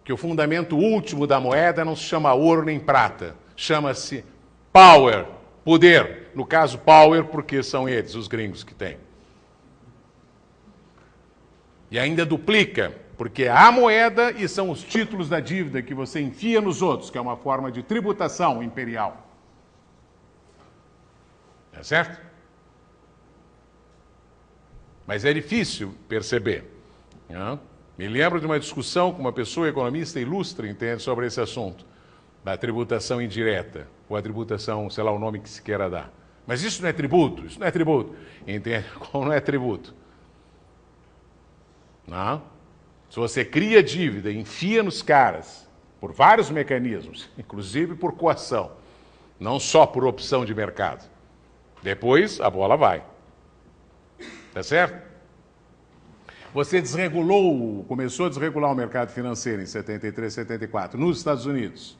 que o fundamento último da moeda não se chama ouro nem prata, chama-se power, poder. No caso, power, porque são eles, os gringos, que têm. E ainda duplica, porque há moeda e são os títulos da dívida que você enfia nos outros, que é uma forma de tributação imperial. É certo? Mas é difícil perceber. Não? Me lembro de uma discussão com uma pessoa economista ilustre, entende, sobre esse assunto, da tributação indireta, ou a tributação, sei lá o nome que se queira dar. Mas isso não é tributo, isso não é tributo. Entende? Como não é tributo? Não? Se você cria dívida, enfia nos caras, por vários mecanismos, inclusive por coação, não só por opção de mercado, depois a bola vai. Tá certo? Você começou a desregular o mercado financeiro em 73, 74, nos Estados Unidos.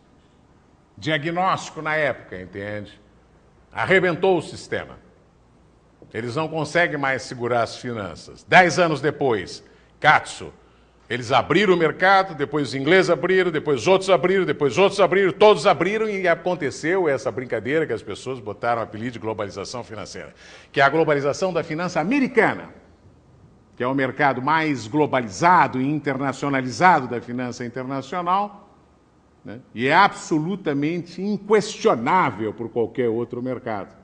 Diagnóstico na época, entende? Arrebentou o sistema. Eles não conseguem mais segurar as finanças. 10 anos depois, Katsu, eles abriram o mercado, depois os ingleses abriram, depois outros abriram, depois outros abriram, todos abriram e aconteceu essa brincadeira que as pessoas botaram o apelido de globalização financeira, que é a globalização da finança americana, que é o mercado mais globalizado e internacionalizado da finança internacional, né? E é absolutamente inquestionável por qualquer outro mercado.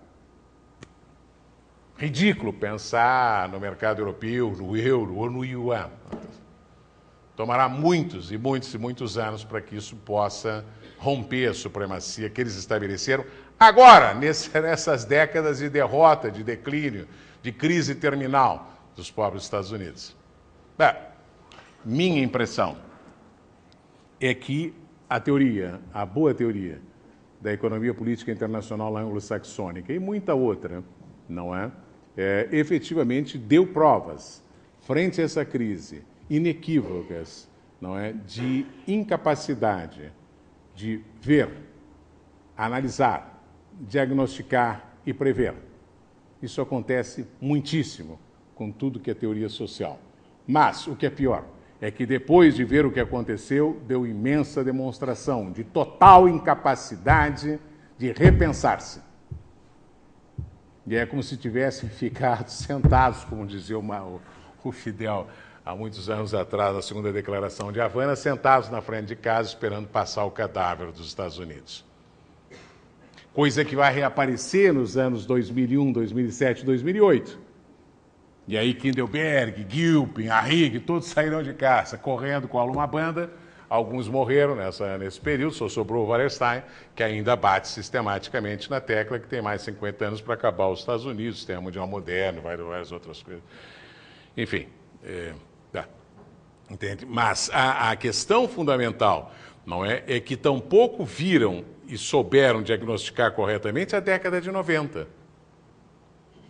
Ridículo pensar no mercado europeu, no euro ou no yuan. Tomará muitos e muitos e muitos anos para que isso possa romper a supremacia que eles estabeleceram agora, nessas décadas de derrota, de declínio, de crise terminal dos pobres Estados Unidos. Minha impressão é que a boa teoria da economia política internacional anglo-saxônica e muita outra, não é? Efetivamente deu provas, frente a essa crise, inequívocas, não é? De incapacidade de ver, analisar, diagnosticar e prever. Isso acontece muitíssimo com tudo que é teoria social. Mas, o que é pior, é que depois de ver o que aconteceu, deu imensa demonstração de total incapacidade de repensar-se. E é como se tivessem ficado sentados, como dizia o Fidel há muitos anos atrás, na segunda declaração de Havana, sentados na frente de casa esperando passar o cadáver dos Estados Unidos. Coisa que vai reaparecer nos anos 2001, 2007, 2008. E aí Kindleberg, Gilpin, Arrighi, todos saíram de casa, correndo com uma banda. Alguns morreram nesse período, só sobrou o Wallerstein, que ainda bate sistematicamente na tecla que tem mais 50 anos para acabar os Estados Unidos, sistema mundial moderno, várias outras coisas. Enfim, entende? Mas a questão fundamental não é que tampouco viram e souberam diagnosticar corretamente a década de 90.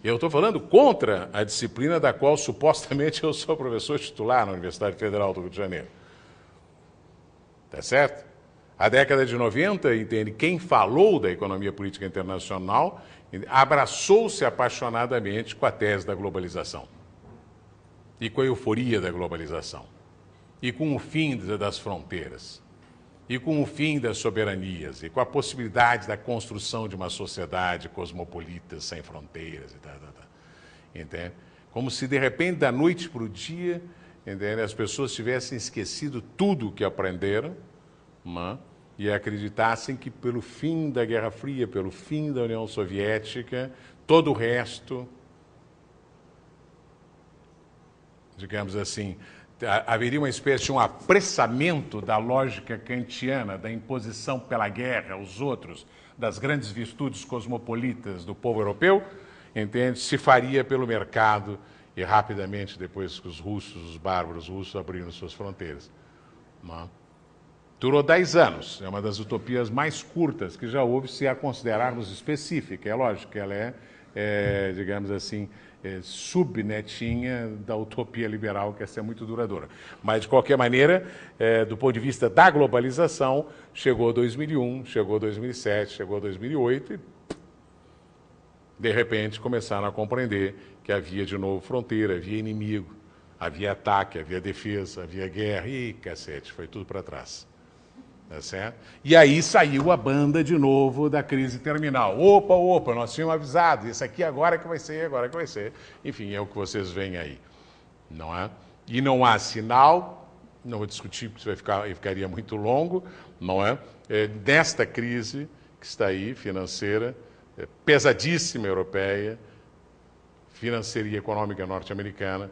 Eu estou falando contra a disciplina da qual supostamente eu sou professor titular na Universidade Federal do Rio de Janeiro. Tá certo? A década de 90, entende, quem falou da economia política internacional abraçou-se apaixonadamente com a tese da globalização e com a euforia da globalização e com o fim das fronteiras e com o fim das soberanias e com a possibilidade da construção de uma sociedade cosmopolita sem fronteiras e tal. Entende? Como se de repente da noite para o dia, entende, as pessoas tivessem esquecido tudo o que aprenderam, e acreditassem que pelo fim da Guerra Fria, pelo fim da União Soviética, todo o resto, digamos assim, haveria uma espécie de um apressamento da lógica kantiana, da imposição pela guerra aos outros, das grandes virtudes cosmopolitas do povo europeu, entende? Se faria pelo mercado e rapidamente, depois que os russos, os bárbaros russos, abriram suas fronteiras. Durou 10 anos, é uma das utopias mais curtas que já houve, se a considerarmos específica. É lógico que ela digamos assim, subnetinha da utopia liberal, que essa é muito duradoura. Mas, de qualquer maneira, do ponto de vista da globalização, chegou 2001, chegou 2007, chegou 2008 e, de repente, começaram a compreender que havia de novo fronteira, havia inimigo, havia ataque, havia defesa, havia guerra, e cacete, foi tudo para trás. Tá certo? E aí saiu a banda de novo da crise terminal. Opa, nós tínhamos avisado, isso aqui agora que vai ser, agora que vai ser. Enfim, é o que vocês veem aí, não é? E não há sinal, não vou discutir porque ficaria muito longo, não é? Desta crise que está aí, financeira, pesadíssima europeia, financeira e econômica norte-americana,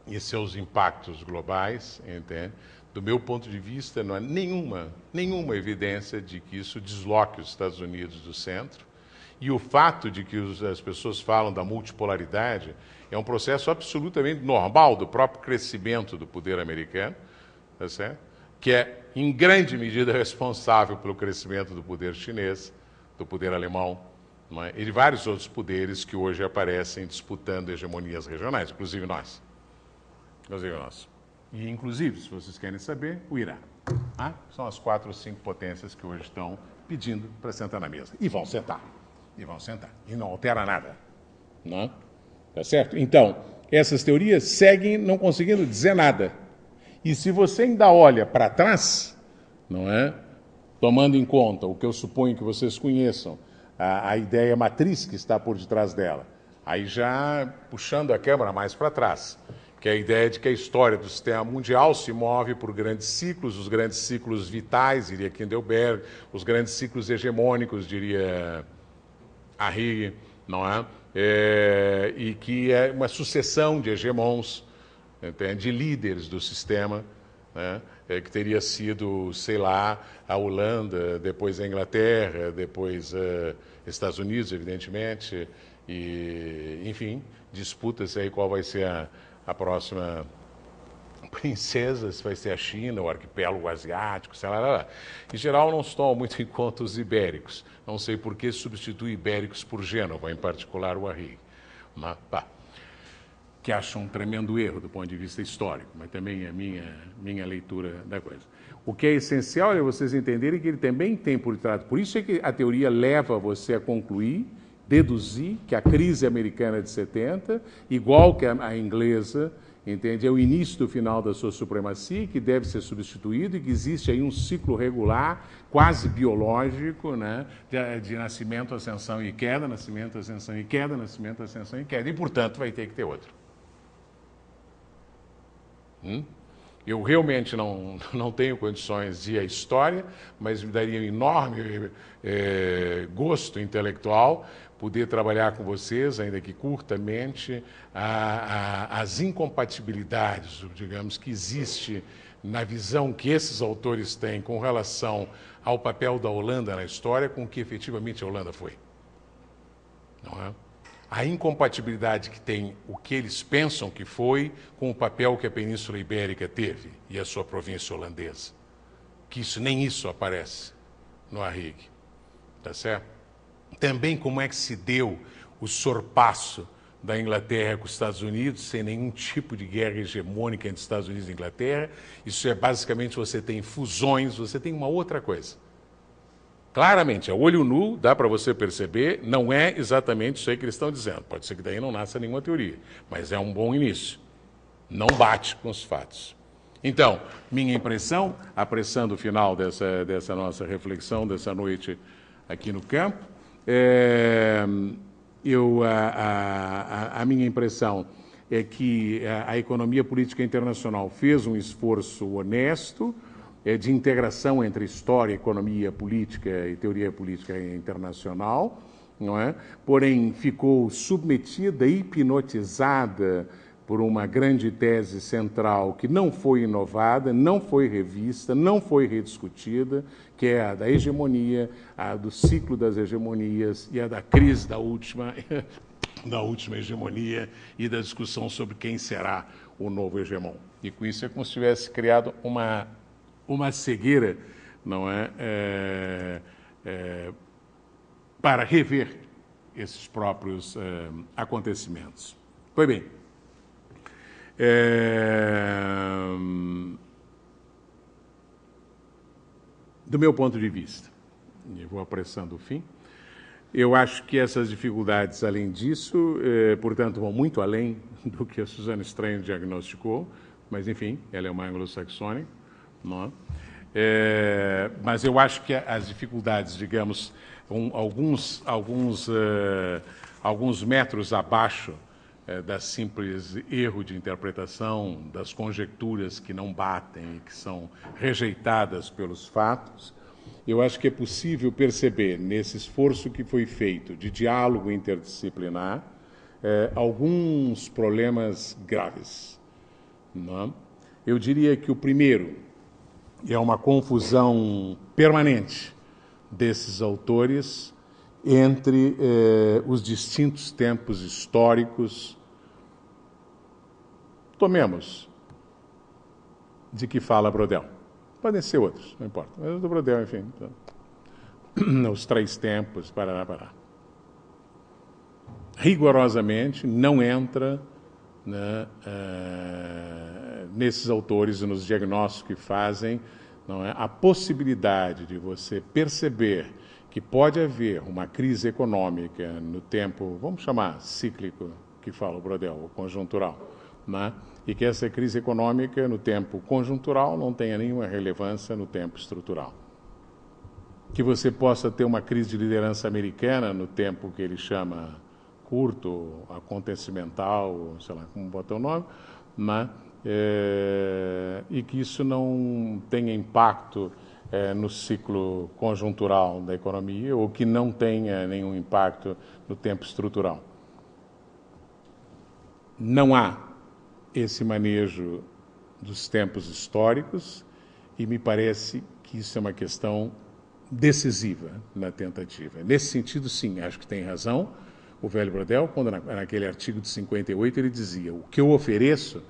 e seus impactos globais, entende? Do meu ponto de vista, não há nenhuma evidência de que isso desloque os Estados Unidos do centro. E o fato de que as pessoas falam da multipolaridade é um processo absolutamente normal do próprio crescimento do poder americano, tá certo? Que é, em grande medida, responsável pelo crescimento do poder chinês, do poder alemão, não é? E de vários outros poderes que hoje aparecem disputando hegemonias regionais, inclusive nós. E, inclusive, se vocês querem saber, o Irã. São as 4 ou 5 potências que hoje estão pedindo para sentar na mesa. E vão sentar. E não altera nada. Não? Tá certo? Então, essas teorias seguem não conseguindo dizer nada. E se você ainda olha para trás, não é? Tomando em conta o que eu suponho que vocês conheçam, a ideia matriz que está por detrás dela, aí já puxando a câmera mais para trás, que é a ideia de que a história do sistema mundial se move por grandes ciclos, os grandes ciclos vitais, diria Kindleberg, os grandes ciclos hegemônicos, diria Arrighi, não é? E que é uma sucessão de hegemons, entende? De líderes do sistema, né? Que teria sido, sei lá, a Holanda, depois a Inglaterra, depois Estados Unidos, evidentemente, e, enfim, disputa-se aí qual vai ser a próxima princesa, se vai ser a China, o arquipélago asiático, sei lá. Em geral, não se toma muito em conta os ibéricos. Não sei por que substitui ibéricos por Gênova, em particular o Arrighi. Mas, pá, que acho um tremendo erro do ponto de vista histórico, mas também é minha leitura da coisa. O que é essencial é vocês entenderem que ele também tem por trás. Por isso é que a teoria leva você a concluir, deduzir que a crise americana de 70, igual que a inglesa, entende? É o início do final da sua supremacia, que deve ser substituído e que existe aí um ciclo regular, quase biológico, né? De nascimento, ascensão e queda, nascimento, ascensão e queda, nascimento, ascensão e queda. E, portanto, vai ter que ter outro. Eu realmente não tenho condições de ir à história, mas me daria um enorme gosto intelectual poder trabalhar com vocês, ainda que curtamente, as incompatibilidades, digamos, que existe na visão que esses autores têm com relação ao papel da Holanda na história, com o que efetivamente a Holanda foi. Não é? A incompatibilidade que tem o que eles pensam que foi com o papel que a Península Ibérica teve e a sua província holandesa. Que nem isso aparece no Arrighi. Tá certo? Também como é que se deu o sorpasso da Inglaterra com os Estados Unidos, sem nenhum tipo de guerra hegemônica entre Estados Unidos e Inglaterra. Isso é basicamente, você tem fusões, você tem uma outra coisa. Claramente, a olho nu, dá para você perceber, não é exatamente isso aí que eles estão dizendo. Pode ser que daí não nasça nenhuma teoria, mas é um bom início. Não bate com os fatos. Então, minha impressão, apressando o final dessa nossa reflexão, dessa noite aqui no campo, a minha impressão é que a economia política internacional fez um esforço honesto, de integração entre história, economia política e teoria política internacional, não é? Porém, ficou submetida, hipnotizada por uma grande tese central que não foi inovada, não foi revista, não foi rediscutida, que é a da hegemonia, a do ciclo das hegemonias e a da crise da última hegemonia e da discussão sobre quem será o novo hegemon. E com isso é como se tivesse criado uma cegueira, não é, para rever esses próprios acontecimentos. Pois bem, do meu ponto de vista, e vou apressando o fim, eu acho que essas dificuldades, além disso, portanto, vão muito além do que a Suzanne Strange diagnosticou, mas, enfim, ela é uma anglo-saxônica, não é? Mas eu acho que as dificuldades, digamos, alguns metros abaixo da simples erro de interpretação, das conjecturas que não batem e que são rejeitadas pelos fatos, eu acho que é possível perceber, nesse esforço que foi feito de diálogo interdisciplinar, alguns problemas graves. Não é? Eu diria que o primeiro é uma confusão permanente desses autores entre os distintos tempos históricos. Tomemos de que fala Brodel. Podem ser outros, não importa. Mas o do Brodel, enfim. Os três tempos, parará. Rigorosamente não entra, né, nesses autores e nos diagnósticos que fazem, não é, a possibilidade de você perceber que pode haver uma crise econômica no tempo, vamos chamar cíclico, que fala o Brodel, ou conjuntural, né, e que essa crise econômica no tempo conjuntural não tenha nenhuma relevância no tempo estrutural. Que você possa ter uma crise de liderança americana no tempo que ele chama curto, acontecimental, sei lá como botar o nome, né? E que isso não tenha impacto no ciclo conjuntural da economia, ou que não tenha nenhum impacto no tempo estrutural. Não há esse manejo dos tempos históricos e me parece que isso é uma questão decisiva na tentativa. Nesse sentido, sim, acho que tem razão o velho Brodel, quando naquele artigo de 58 ele dizia: o que eu ofereço,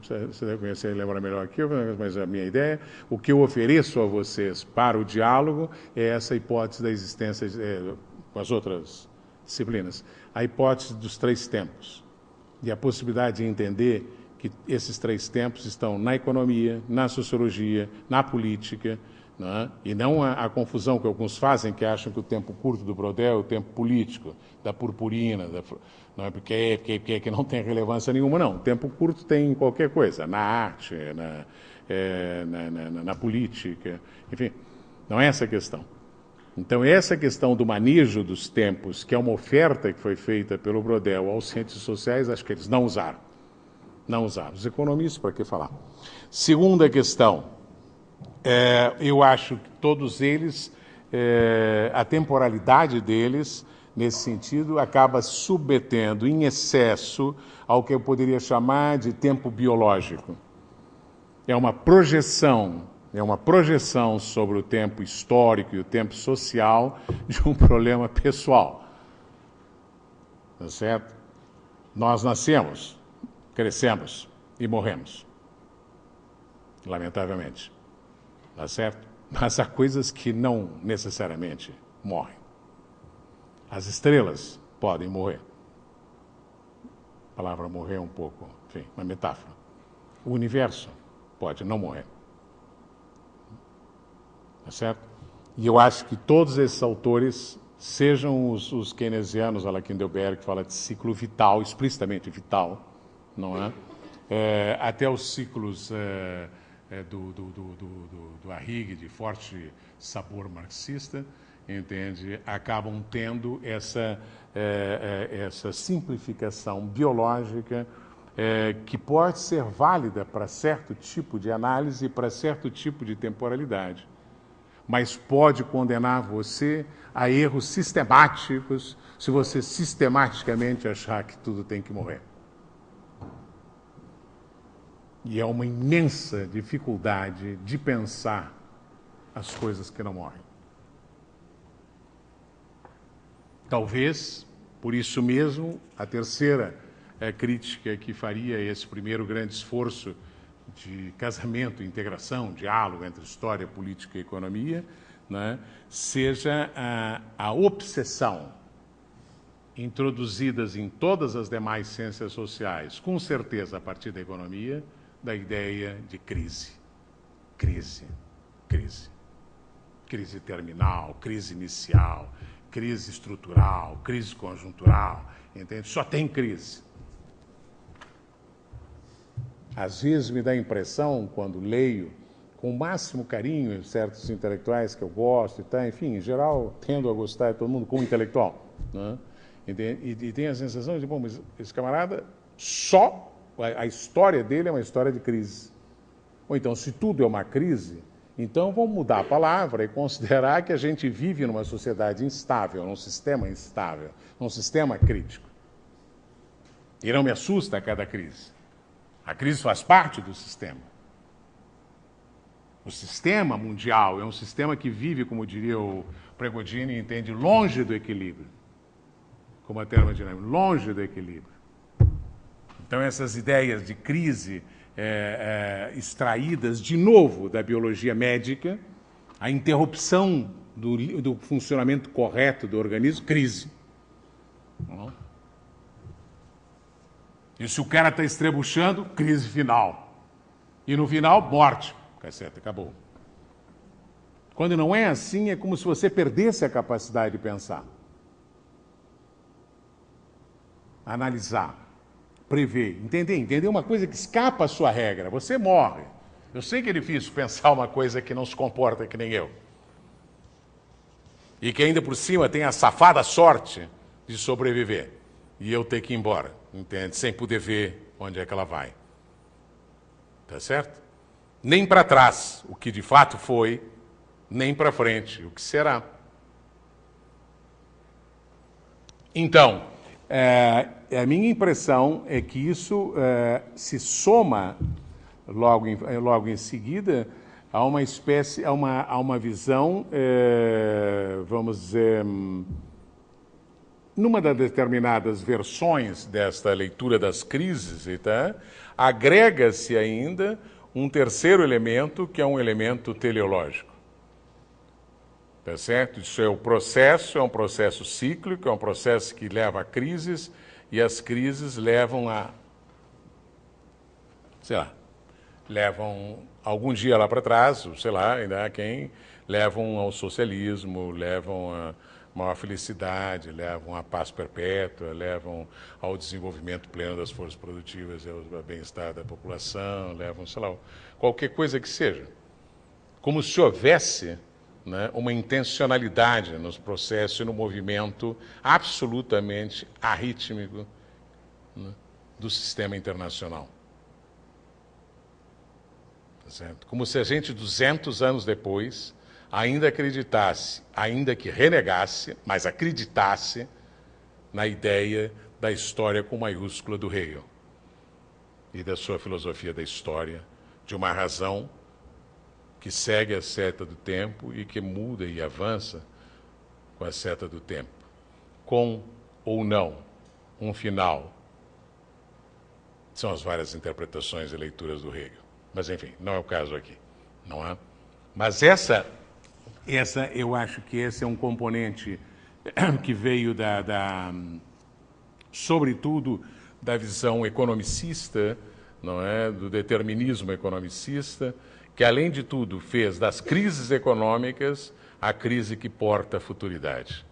você deve conhecer e lembrar melhor que eu, mas a minha ideia, o que eu ofereço a vocês para o diálogo é essa hipótese da existência, com as outras disciplinas, a hipótese dos três tempos e a possibilidade de entender que esses três tempos estão na economia, na sociologia, na política, né? E não a confusão que alguns fazem, que acham que o tempo curto do Brodel é o tempo político, da purpurina, não é porque não tem relevância nenhuma, não. O tempo curto tem qualquer coisa, na arte, na política, enfim, não é essa a questão. Então, essa questão do manejo dos tempos, que é uma oferta que foi feita pelo Brodel aos cientistas sociais, acho que eles não usaram. Não usaram. Os economistas, para que falar? Segunda questão, eu acho que todos eles, a temporalidade deles, nesse sentido, acaba submetendo em excesso ao que eu poderia chamar de tempo biológico. É uma projeção sobre o tempo histórico e o tempo social de um problema pessoal. Tá certo? Nós nascemos, crescemos e morremos. Lamentavelmente. Tá certo? Mas há coisas que não necessariamente morrem. As estrelas podem morrer. A palavra morrer é um pouco, enfim, uma metáfora. O universo pode não morrer. Tá certo? E eu acho que todos esses autores, sejam os keynesianos, a la Kindleberg, que fala de ciclo vital, explicitamente vital, não é? Até os ciclos do Arrighi, de forte sabor marxista, entende? Acabam tendo essa simplificação biológica que pode ser válida para certo tipo de análise e para certo tipo de temporalidade, mas pode condenar você a erros sistemáticos se você sistematicamente achar que tudo tem que morrer. E é uma imensa dificuldade de pensar as coisas que não morrem. Talvez, por isso mesmo, a terceira crítica que faria esse primeiro grande esforço de casamento, integração, diálogo entre história, política e economia, né, seja a obsessão introduzidas em todas as demais ciências sociais, com certeza a partir da economia, da ideia de crise. Crise, crise. Crise terminal, crise inicial, crise estrutural, crise conjuntural, entende? Só tem crise. Às vezes me dá a impressão, quando leio, com o máximo carinho, certos intelectuais que eu gosto, e tal, enfim, em geral, tendo a gostar de todo mundo como intelectual, né? E tem a sensação de, bom, mas esse camarada, a história dele é uma história de crise. Ou então, se tudo é uma crise, então vamos mudar a palavra e considerar que a gente vive numa sociedade instável, num sistema instável, num sistema crítico. E não me assusta a cada crise. A crise faz parte do sistema. O sistema mundial é um sistema que vive, como diria o Pregodini, entende, longe do equilíbrio. Como a termodinâmica, longe do equilíbrio. Então, essas ideias de crise extraídas, de novo, da biologia médica, a interrupção do funcionamento correto do organismo, crise. E se o cara está estrebuchando, crise final. E no final, morte. Caceta, acabou. Quando não é assim, é como se você perdesse a capacidade de pensar. Analisar. Prever, entender uma coisa que escapa à sua regra. Você morre. Eu sei que é difícil pensar uma coisa que não se comporta que nem eu. E que ainda por cima tem a safada sorte de sobreviver. E eu ter que ir embora, entende? Sem poder ver onde é que ela vai. Tá certo? Nem para trás, o que de fato foi, nem para frente, o que será. Então, A minha impressão é que isso se soma logo em seguida a uma espécie, a uma visão, vamos dizer, numa das determinadas versões desta leitura das crises, tá, agrega-se ainda um terceiro elemento, que é um elemento teleológico. Tá certo? Isso é um processo cíclico, é um processo que leva a crises, e as crises levam a, sei lá, levam algum dia lá para trás, sei lá, ainda há quem levam ao socialismo, levam a maior felicidade, levam à paz perpétua, levam ao desenvolvimento pleno das forças produtivas, ao bem-estar da população, levam, sei lá, qualquer coisa que seja. Como se houvesse, né, uma intencionalidade nos processos e no movimento absolutamente arrítmico, né, do sistema internacional. Tá certo? Como se a gente, 200 anos depois, ainda acreditasse, ainda que renegasse, mas acreditasse na ideia da história com maiúscula do Hegel e da sua filosofia da história, de uma razão que segue a seta do tempo e que muda e avança com a seta do tempo, com ou não um final. São as várias interpretações e leituras do Hegel. Mas, enfim, não é o caso aqui, não é? Mas essa eu acho que esse é um componente que veio sobretudo, da visão economicista, não é? Do determinismo economicista, que, além de tudo, fez das crises econômicas a crise que porta a futuridade.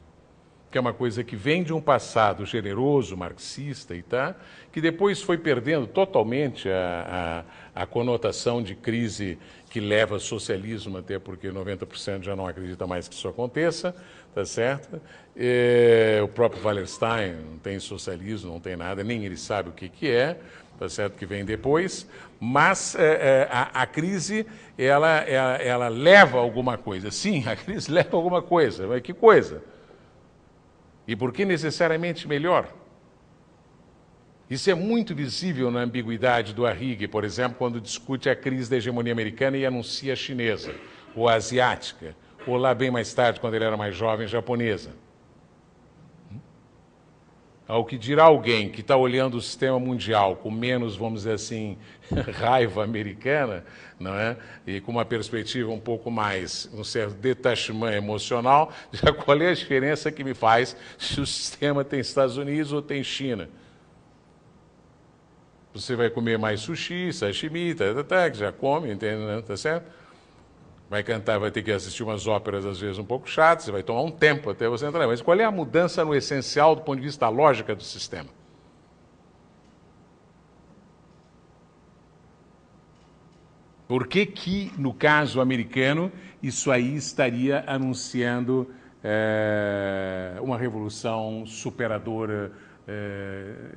Que é uma coisa que vem de um passado generoso, marxista, que depois foi perdendo totalmente a conotação de crise que leva ao socialismo, até porque 90% já não acredita mais que isso aconteça, tá certo? O próprio Wallerstein não tem socialismo, não tem nada, nem ele sabe o que é, tá certo, que vem depois, mas a crise, ela leva alguma coisa. Sim, a crise leva alguma coisa, mas que coisa? E por que necessariamente melhor? Isso é muito visível na ambiguidade do Arrighi, por exemplo, quando discute a crise da hegemonia americana e anuncia a chinesa, ou a asiática, ou lá bem mais tarde, quando ele era mais jovem, japonesa. Ao que dirá alguém que está olhando o sistema mundial com menos, vamos dizer assim, raiva americana, não é? E com uma perspectiva um pouco mais, um certo detachement emocional, já qual é a diferença que me faz se o sistema tem Estados Unidos ou tem China? Você vai comer mais sushi, sashimi, que já come, entende, né? Tá certo? Vai cantar, vai ter que assistir umas óperas, às vezes, um pouco chatas, vai tomar um tempo até você entrar. Mas qual é a mudança no essencial do ponto de vista da lógica do sistema? Por que, no caso americano, isso aí estaria anunciando uma revolução superadora,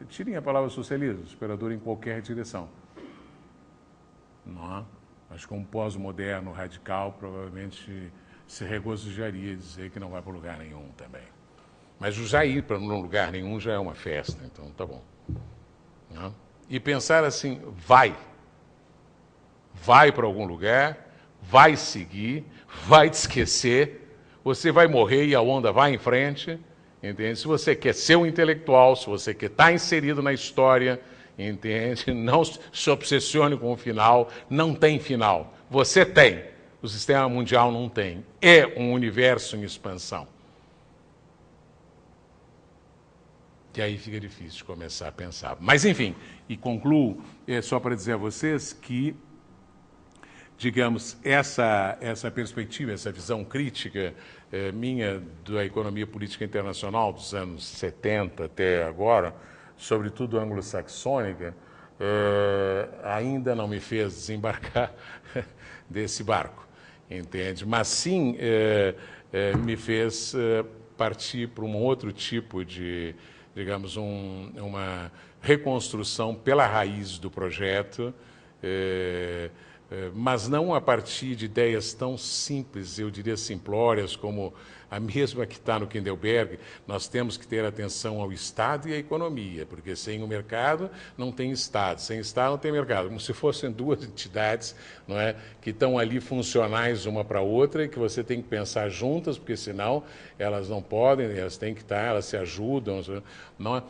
tirem a palavra socialismo, superadora em qualquer direção? Não é? Acho que um pós-moderno radical provavelmente se regozijaria dizer que não vai para lugar nenhum também. Mas já ir para um lugar nenhum já é uma festa, então tá bom. Não? E pensar assim, vai para algum lugar, vai seguir, vai te esquecer, você vai morrer e a onda vai em frente, entende? Se você quer ser um intelectual, se você quer estar inserido na história, entende? Não se obsessione com o final, não tem final. Você tem, o sistema mundial não tem. É um universo em expansão. E aí fica difícil de começar a pensar. Mas, enfim, e concluo só para dizer a vocês que, digamos, essa perspectiva, essa visão crítica minha da economia política internacional dos anos 70 até agora, sobretudo anglo-saxônica, ainda não me fez desembarcar desse barco, entende? Mas sim me fez partir para um outro tipo de, digamos, uma reconstrução pela raiz do projeto, mas não a partir de ideias tão simples, eu diria simplórias, como a mesma que está no Kindleberg. Nós temos que ter atenção ao Estado e à economia, porque sem o mercado não tem Estado, sem Estado não tem mercado, como se fossem duas entidades, não é, que estão ali funcionais uma para a outra e que você tem que pensar juntas, porque senão elas não podem, elas têm que estar, elas se ajudam, não é?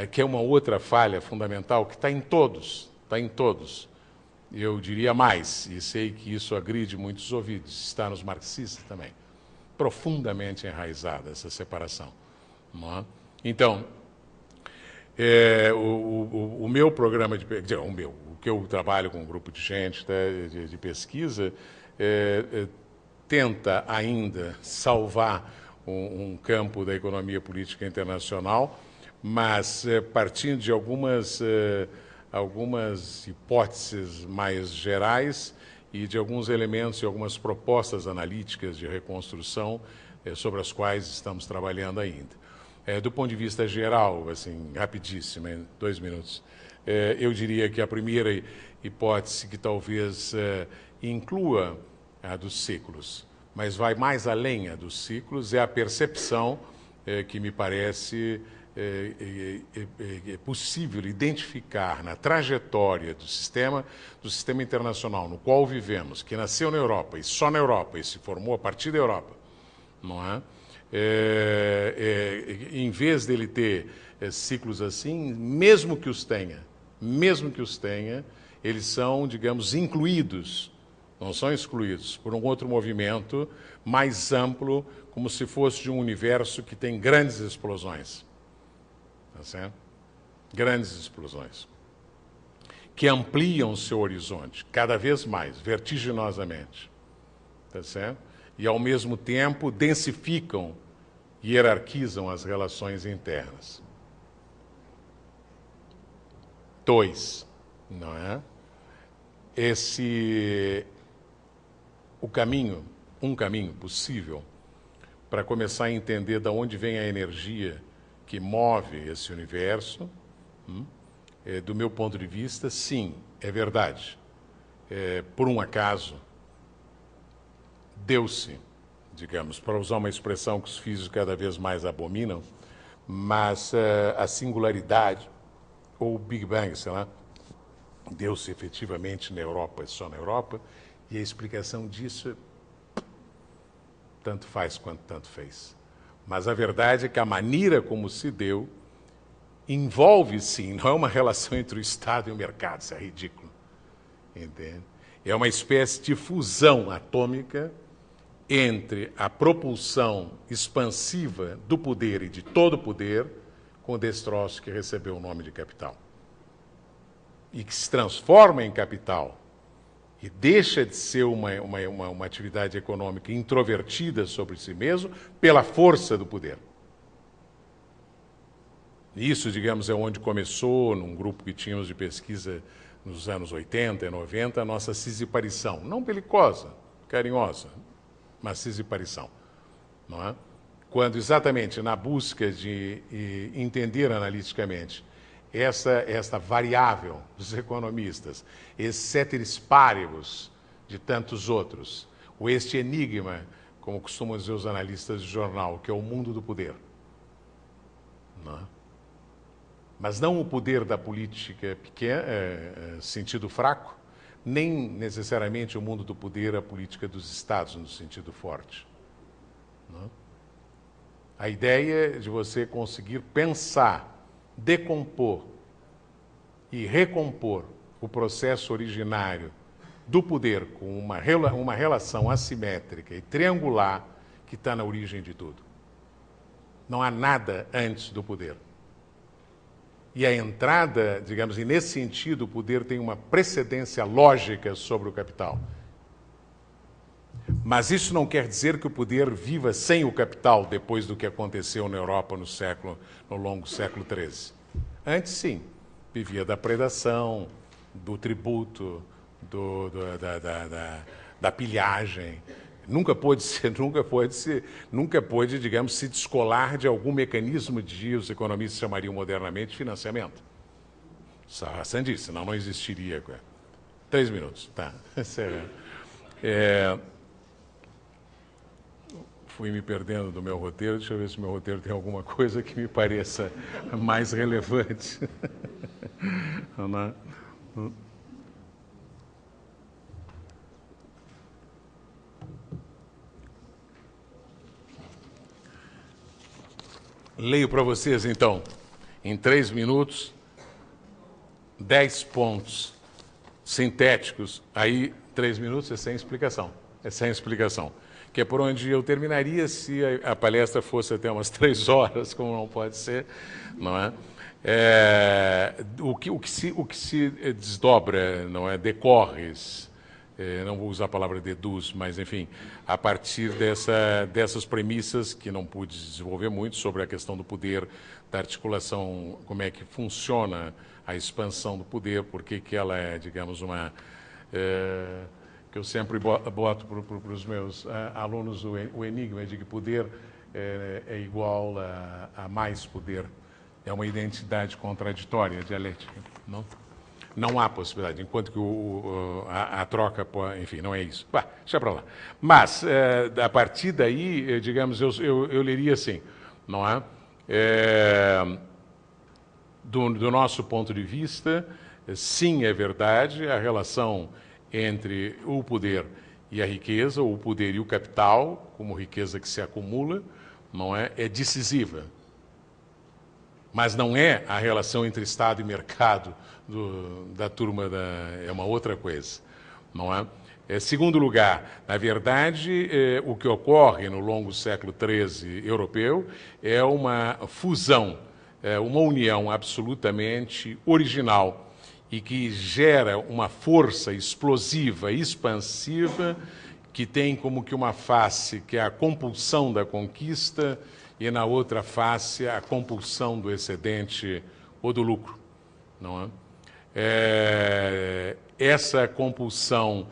Que é uma outra falha fundamental que está em todos, eu diria mais, e sei que isso agride muitos ouvidos, está nos marxistas também, profundamente enraizada essa separação. Não é? Então, o meu programa o que eu trabalho com um grupo de gente, tá, de pesquisa, tenta ainda salvar um campo da economia política internacional, mas partindo de algumas hipóteses mais gerais e de alguns elementos e algumas propostas analíticas de reconstrução sobre as quais estamos trabalhando ainda. Do ponto de vista geral, assim, rapidíssimo, em 2 minutos, eu diria que a primeira hipótese que talvez inclua a dos ciclos, mas vai mais além a dos ciclos, é a percepção que me parece é possível identificar na trajetória do sistema internacional no qual vivemos, que nasceu na Europa e só na Europa e se formou a partir da Europa, não é? Em vez dele ter ciclos assim, mesmo que os tenha, eles são, digamos, incluídos, não são excluídos, por um outro movimento mais amplo, como se fosse de um universo que tem grandes explosões. Tá certo? Grandes explosões. Que ampliam o seu horizonte cada vez mais, vertiginosamente. Tá certo? E, ao mesmo tempo, densificam e hierarquizam as relações internas. 2, não é? Um caminho possível para começar a entender de onde vem a energia que move esse universo, do meu ponto de vista, sim, é verdade. Por um acaso, deu-se, digamos, para usar uma expressão que os físicos cada vez mais abominam, mas a singularidade, ou o Big Bang, sei lá, deu-se efetivamente na Europa, só na Europa, e a explicação disso tanto faz quanto tanto fez. Mas a verdade é que a maneira como se deu envolve, sim, não é uma relação entre o Estado e o mercado, isso é ridículo. Entende? É uma espécie de fusão atômica entre a propulsão expansiva do poder e de todo o poder com o destroço que recebeu o nome de capital. E que se transforma em capital e deixa de ser uma atividade econômica introvertida sobre si mesmo pela força do poder. Isso, digamos, é onde começou, num grupo que tínhamos de pesquisa nos anos 80 e 90, a nossa sisiparição. Não belicosa, carinhosa, mas sisiparição. Não é? Quando exatamente na busca de entender analiticamente esta variável dos economistas, esses ceteris paribus de tantos outros, ou este enigma, como costumam dizer os analistas de jornal, que é o mundo do poder. Não é? Mas não o poder da política pequena, sentido fraco, nem necessariamente o mundo do poder, a política dos Estados, no sentido forte. Não é? A ideia de você conseguir pensar, decompor e recompor o processo originário do poder com uma relação assimétrica e triangular que está na origem de tudo. Não há nada antes do poder. E a entrada, digamos, e nesse sentido o poder tem uma precedência lógica sobre o capital. Mas isso não quer dizer que o poder viva sem o capital depois do que aconteceu na Europa no longo século XIII. Antes, sim, vivia da predação, do tributo, da pilhagem. Nunca pôde, digamos, se descolar de algum mecanismo de, os economistas chamariam modernamente, financiamento. Sandy, senão não existiria. 3 minutos, tá. fui me perdendo do meu roteiro. Deixa eu ver se o meu roteiro tem alguma coisa que me pareça mais relevante. Leio para vocês, então, em 3 minutos, 10 pontos sintéticos. Aí, 3 minutos é sem explicação. É sem explicação. Que é por onde eu terminaria se a palestra fosse até umas 3 horas, como não pode ser, não é? O que se desdobra, não é? Decorres, não vou usar a palavra deduz, mas, enfim, a partir dessas premissas, que não pude desenvolver muito, sobre a questão do poder, da articulação, como é que funciona a expansão do poder, porque que ela é, digamos, uma... que eu sempre boto para os meus alunos o enigma de que poder é igual a mais poder. É uma identidade contraditória, dialética, não? Não há possibilidade, enquanto que a troca, enfim, não é isso. Bah, deixa para lá. Mas, a partir daí, digamos, eu leria assim, não é? Do nosso ponto de vista, sim, é verdade, a relação entre o poder e a riqueza, ou o poder e o capital, como riqueza que se acumula, não é decisiva. Mas não é a relação entre Estado e mercado da turma é uma outra coisa, não é? Segundo lugar, na verdade, o que ocorre no longo século XIII europeu é uma fusão, uma união absolutamente original e que gera uma força explosiva, expansiva, que tem como que uma face que é a compulsão da conquista e na outra face a compulsão do excedente ou do lucro, não é? Essa compulsão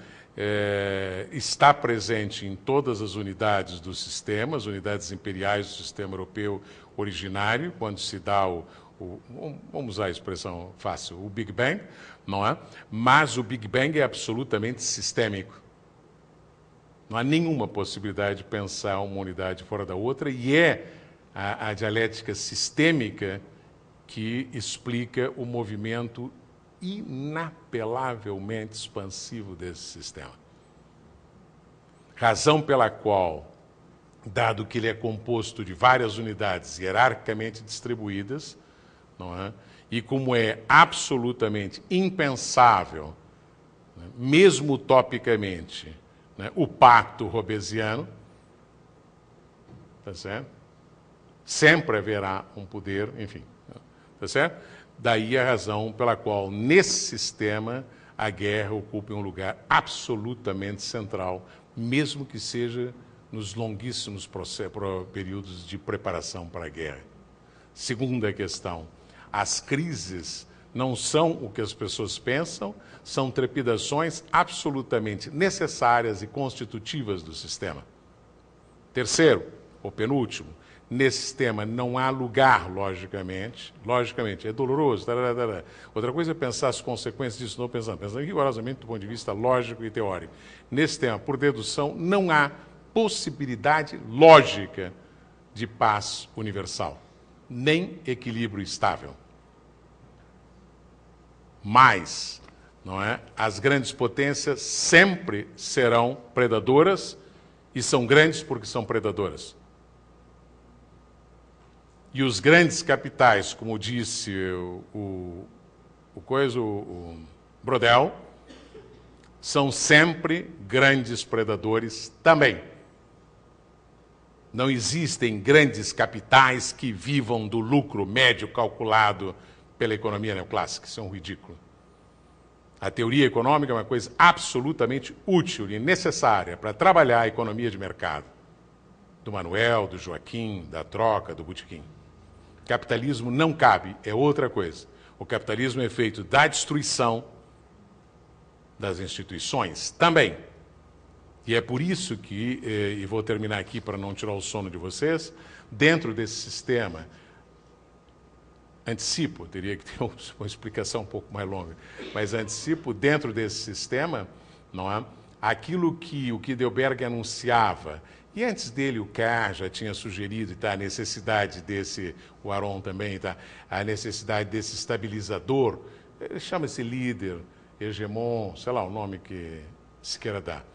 está presente em todas as unidades do sistema, as unidades imperiais do sistema europeu originário, quando se dá vamos usar a expressão fácil, o Big Bang, não é? Mas o Big Bang é absolutamente sistêmico. Não há nenhuma possibilidade de pensar uma unidade fora da outra, e é a dialética sistêmica que explica o movimento inapelavelmente expansivo desse sistema. Razão pela qual, dado que ele é composto de várias unidades hierarquicamente distribuídas, não é? E como é absolutamente impensável, né, mesmo utopicamente, né, o pacto robesiano, tá certo? Sempre haverá um poder, enfim, tá certo? Daí a razão pela qual, nesse sistema, a guerra ocupa um lugar absolutamente central, mesmo que seja nos longuíssimos períodos de preparação para a guerra. Segunda questão, as crises não são o que as pessoas pensam, são trepidações absolutamente necessárias e constitutivas do sistema. Terceiro, ou penúltimo, nesse sistema não há lugar, logicamente, é doloroso, tarará. Outra coisa é pensar as consequências disso, não pensando rigorosamente do ponto de vista lógico e teórico. Nesse sistema, por dedução, não há possibilidade lógica de paz universal, nem equilíbrio estável. Mas, não é? As grandes potências sempre serão predadoras, e são grandes porque são predadoras. E os grandes capitais, como disse o Brodel, são sempre grandes predadores também. Não existem grandes capitais que vivam do lucro médio calculado pela economia neoclássica. Isso é um ridículo. A teoria econômica é uma coisa absolutamente útil e necessária para trabalhar a economia de mercado. Do Manuel, do Joaquim, da troca, do Botequim. Capitalismo não cabe, é outra coisa. O capitalismo é feito da destruição das instituições também. E é por isso que, e vou terminar aqui para não tirar o sono de vocês, dentro desse sistema, antecipo, teria que ter uma explicação um pouco mais longa, mas antecipo, dentro desse sistema, não é? Aquilo que o Kiddelberg anunciava, E antes dele, o Carr já tinha sugerido, tá, a necessidade desse, o Aron também, tá, a necessidade desse estabilizador, chama-se líder, hegemon, sei lá o nome que se queira dar.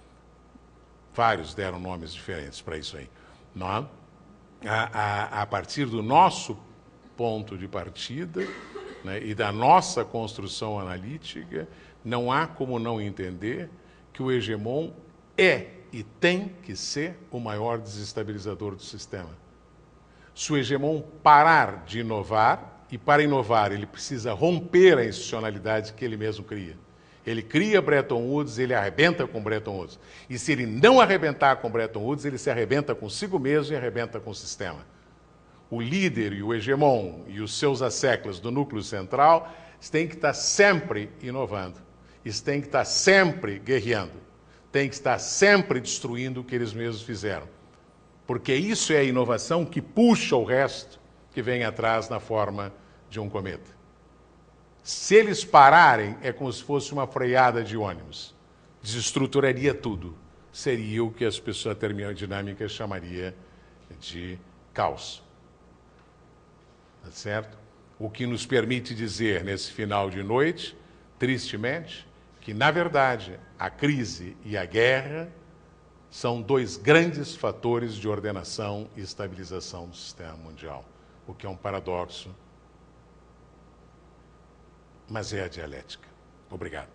Vários deram nomes diferentes para isso aí. Não é? A partir do nosso ponto de partida, né, e da nossa construção analítica, não há como não entender que o hegemon é e tem que ser o maior desestabilizador do sistema. Se o hegemon parar de inovar, e para inovar ele precisa romper a institucionalidade que ele mesmo cria. Ele cria Bretton Woods, ele arrebenta com Bretton Woods. E se ele não arrebentar com Bretton Woods, ele se arrebenta consigo mesmo e arrebenta com o sistema. O líder e o hegemon e os seus asseclas do núcleo central têm que estar sempre inovando. Eles têm que estar sempre guerreando. Têm que estar sempre destruindo o que eles mesmos fizeram. Porque isso é a inovação que puxa o resto que vem atrás na forma de um cometa. Se eles pararem, é como se fosse uma freada de ônibus. Desestruturaria tudo. Seria o que as pessoas termodinâmicas chamariam de caos. Tá certo? O que nos permite dizer, nesse final de noite, tristemente, que, na verdade, a crise e a guerra são dois grandes fatores de ordenação e estabilização do sistema mundial. O que é um paradoxo, mas é a dialética. Obrigado.